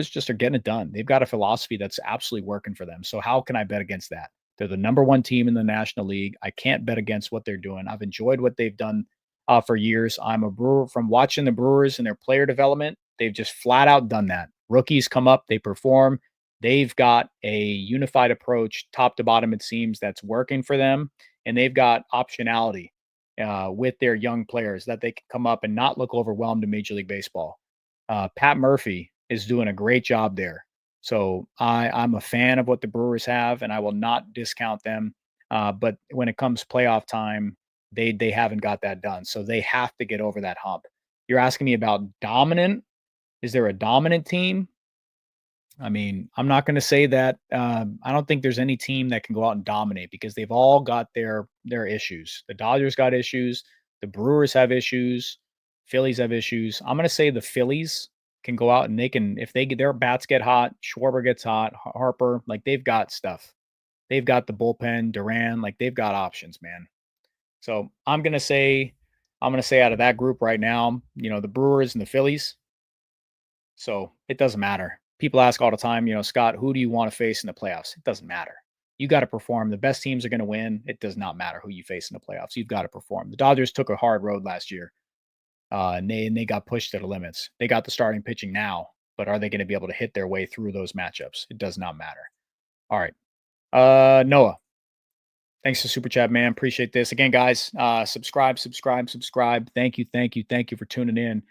just are getting it done. They've got a philosophy that's absolutely working for them. So how can I bet against that? They're the number 1 team in the National League. I can't bet against what they're doing. I've enjoyed what they've done for years. I'm a Brewer from watching the Brewers and their player development. They've just flat out done that. Rookies come up, they perform. They've got a unified approach, top to bottom, it seems, that's working for them. And they've got optionality with their young players that they can come up and not look overwhelmed in Major League Baseball. Pat Murphy is doing a great job there. So I'm a fan of what the Brewers have, and I will not discount them. But when it comes playoff time, they haven't got that done. So they have to get over that hump. You're asking me about dominant. Is there a dominant team? I mean, I'm not going to say that. I don't think there's any team that can go out and dominate because they've all got their issues. The Dodgers got issues. The Brewers have issues. Phillies have issues. I'm going to say the Phillies can go out and they can, if their bats get hot, Schwarber gets hot, Harper, like they've got stuff. They've got the bullpen, Duran, like they've got options, man. So I'm going to say out of that group right now, the Brewers and the Phillies. So it doesn't matter. People ask all the time, Scott, who do you want to face in the playoffs? It doesn't matter. You got to perform. The best teams are going to win. It does not matter who you face in the playoffs. You've got to perform. The Dodgers took a hard road last year, and they got pushed to the limits. They got the starting pitching now, but are they going to be able to hit their way through those matchups? It does not matter. All right. Noah, thanks for super chat, man. Appreciate this. Again, guys, subscribe. Thank you for tuning in.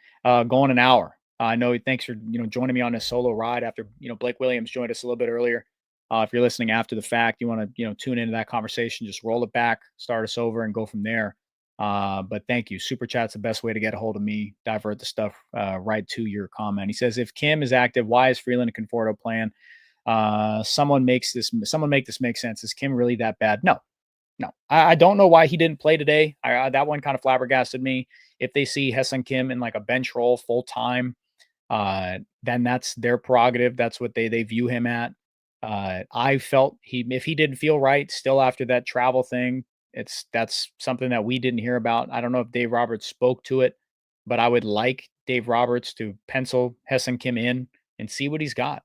Going an hour. I know. Thanks for joining me on this solo ride after Blake Williams joined us a little bit earlier. If you're listening after the fact, you want to tune into that conversation, just roll it back, start us over, and go from there. But thank you. Super chat's the best way to get a hold of me. Divert the stuff right to your comment. He says, if Kim is active, why is Freeland and Conforto playing? Someone make this make sense. Is Kim really that bad? No. I don't know why he didn't play today. That one kind of flabbergasted me. If they see Hesson Kim in like a bench role full time, then that's their prerogative. That's what they view him at. I felt if he didn't feel right still after that travel thing, that's something that we didn't hear about. I don't know if Dave Roberts spoke to it, but I would like Dave Roberts to pencil Hesson Kim in and see what he's got.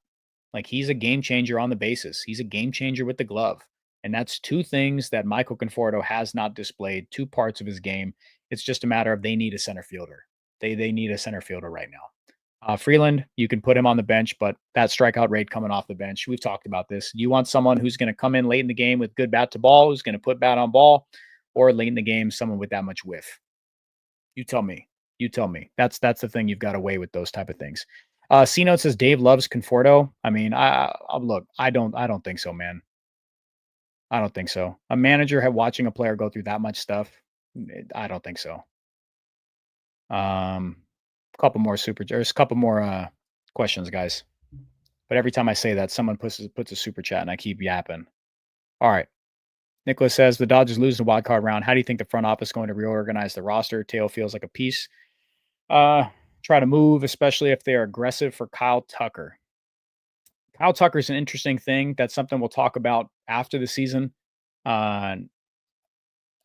Like, he's a game changer on the bases. He's a game changer with the glove. And that's two things that Michael Conforto has not displayed, two parts of his game. It's just a matter of they need a center fielder. They need a center fielder right now. Freeland, you can put him on the bench, but that strikeout rate coming off the bench, we've talked about this. You want someone who's going to come in late in the game with good bat to ball, who's going to put bat on ball, or late in the game, someone with that much whiff. You tell me. That's the thing. You've got to weigh with those type of things. C-Note says Dave loves Conforto. I mean, look, I don't think so, man. I don't think so. A manager watching a player go through that much stuff, I don't think so. Couple more there's a couple more questions, guys. But every time I say that, someone puts a super chat and I keep yapping. All right. Nicholas says the Dodgers lose the wild card round. How do you think the front office is going to reorganize the roster? Teo feels like a piece. Try to move, especially if they're aggressive for Kyle Tucker. Kyle Tucker is an interesting thing. That's something we'll talk about after the season. I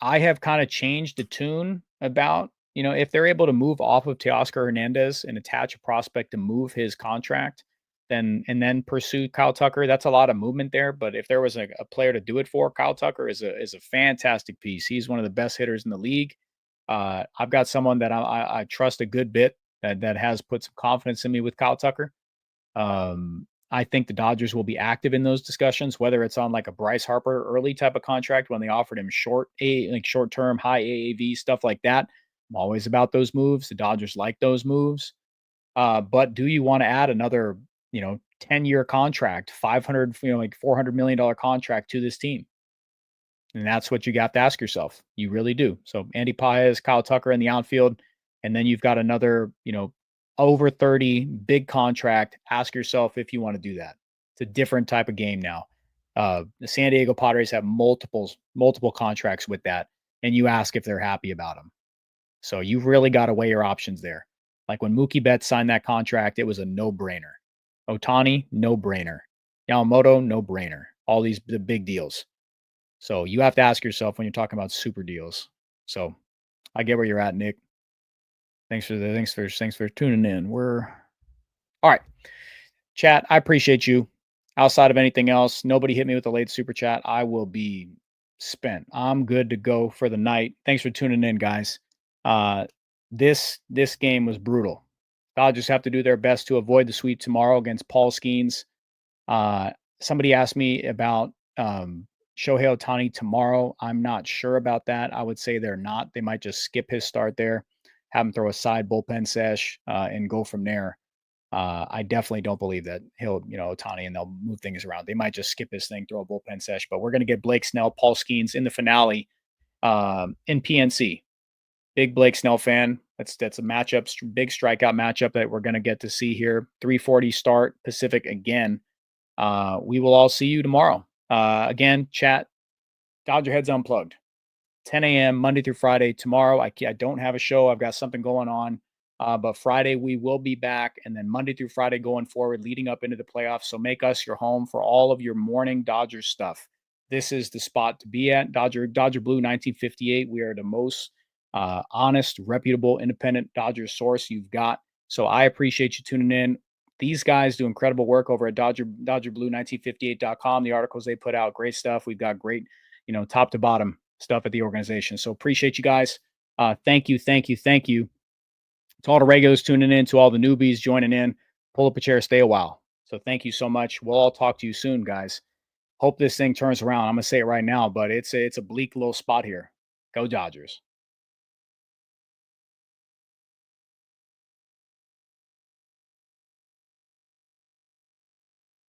have kind of changed the tune about, if they're able to move off of Teoscar Hernandez and attach a prospect to move his contract, and then pursue Kyle Tucker. That's a lot of movement there. But if there was a player to do it for, Kyle Tucker is a fantastic piece. He's one of the best hitters in the league. I've got someone that I trust a good bit that has put some confidence in me with Kyle Tucker. I think the Dodgers will be active in those discussions, whether it's on like a Bryce Harper early type of contract when they offered him short-term, high AAV, stuff like that. I'm always about those moves. The Dodgers like those moves. But do you want to add another 10-year contract, $400 million contract to this team? And that's what you got to ask yourself. You really do. So Andy Paez, Kyle Tucker in the outfield, and then you've got another, over 30 big contract. Ask yourself if you want to do that. It's a different type of game now. The San Diego Padres have multiple contracts with that, and you ask if they're happy about them. So you've really got to weigh your options there. Like when Mookie Betts signed that contract, it was a no-brainer. Ohtani, no-brainer. Yamamoto, no-brainer. All the big deals. So you have to ask yourself when you're talking about super deals. So I get where you're at, Nick. Thanks for tuning in. All right. Chat, I appreciate you. Outside of anything else, nobody hit me with a late super chat. I will be spent. I'm good to go for the night. Thanks for tuning in, guys. This game was brutal. Dodgers have to do their best to avoid the sweep tomorrow against Paul Skeens. Somebody asked me about Shohei Ohtani tomorrow. I'm not sure about that. I would say they're not. They might just skip his start there, have him throw a side bullpen sesh, and go from there. I definitely don't believe that he'll, Ohtani, and they'll move things around. They might just skip his thing, throw a bullpen sesh. But we're going to get Blake Snell, Paul Skeens in the finale in PNC. Big Blake Snell fan. That's a matchup, big strikeout matchup that we're going to get to see here. 3:40 start Pacific again. We will all see you tomorrow. Again, chat, DodgerHeads Unplugged. 10 a.m. Monday through Friday. Tomorrow, I don't have a show. I've got something going on. But Friday, we will be back. And then Monday through Friday going forward, leading up into the playoffs. So make us your home for all of your morning Dodgers stuff. This is the spot to be at. Dodger Blue 1958. We are the most honest, reputable, independent Dodgers source you've got. So I appreciate you tuning in. These guys do incredible work over at DodgerBlue1958.com. The articles they put out, great stuff. We've got great, top to bottom stuff at the organization. So appreciate you guys. Thank you. To all the regulars tuning in, to all the newbies joining in. Pull up a chair, stay a while. So thank you so much. We'll all talk to you soon, guys. Hope this thing turns around. I'm going to say it right now, but it's a bleak little spot here. Go Dodgers.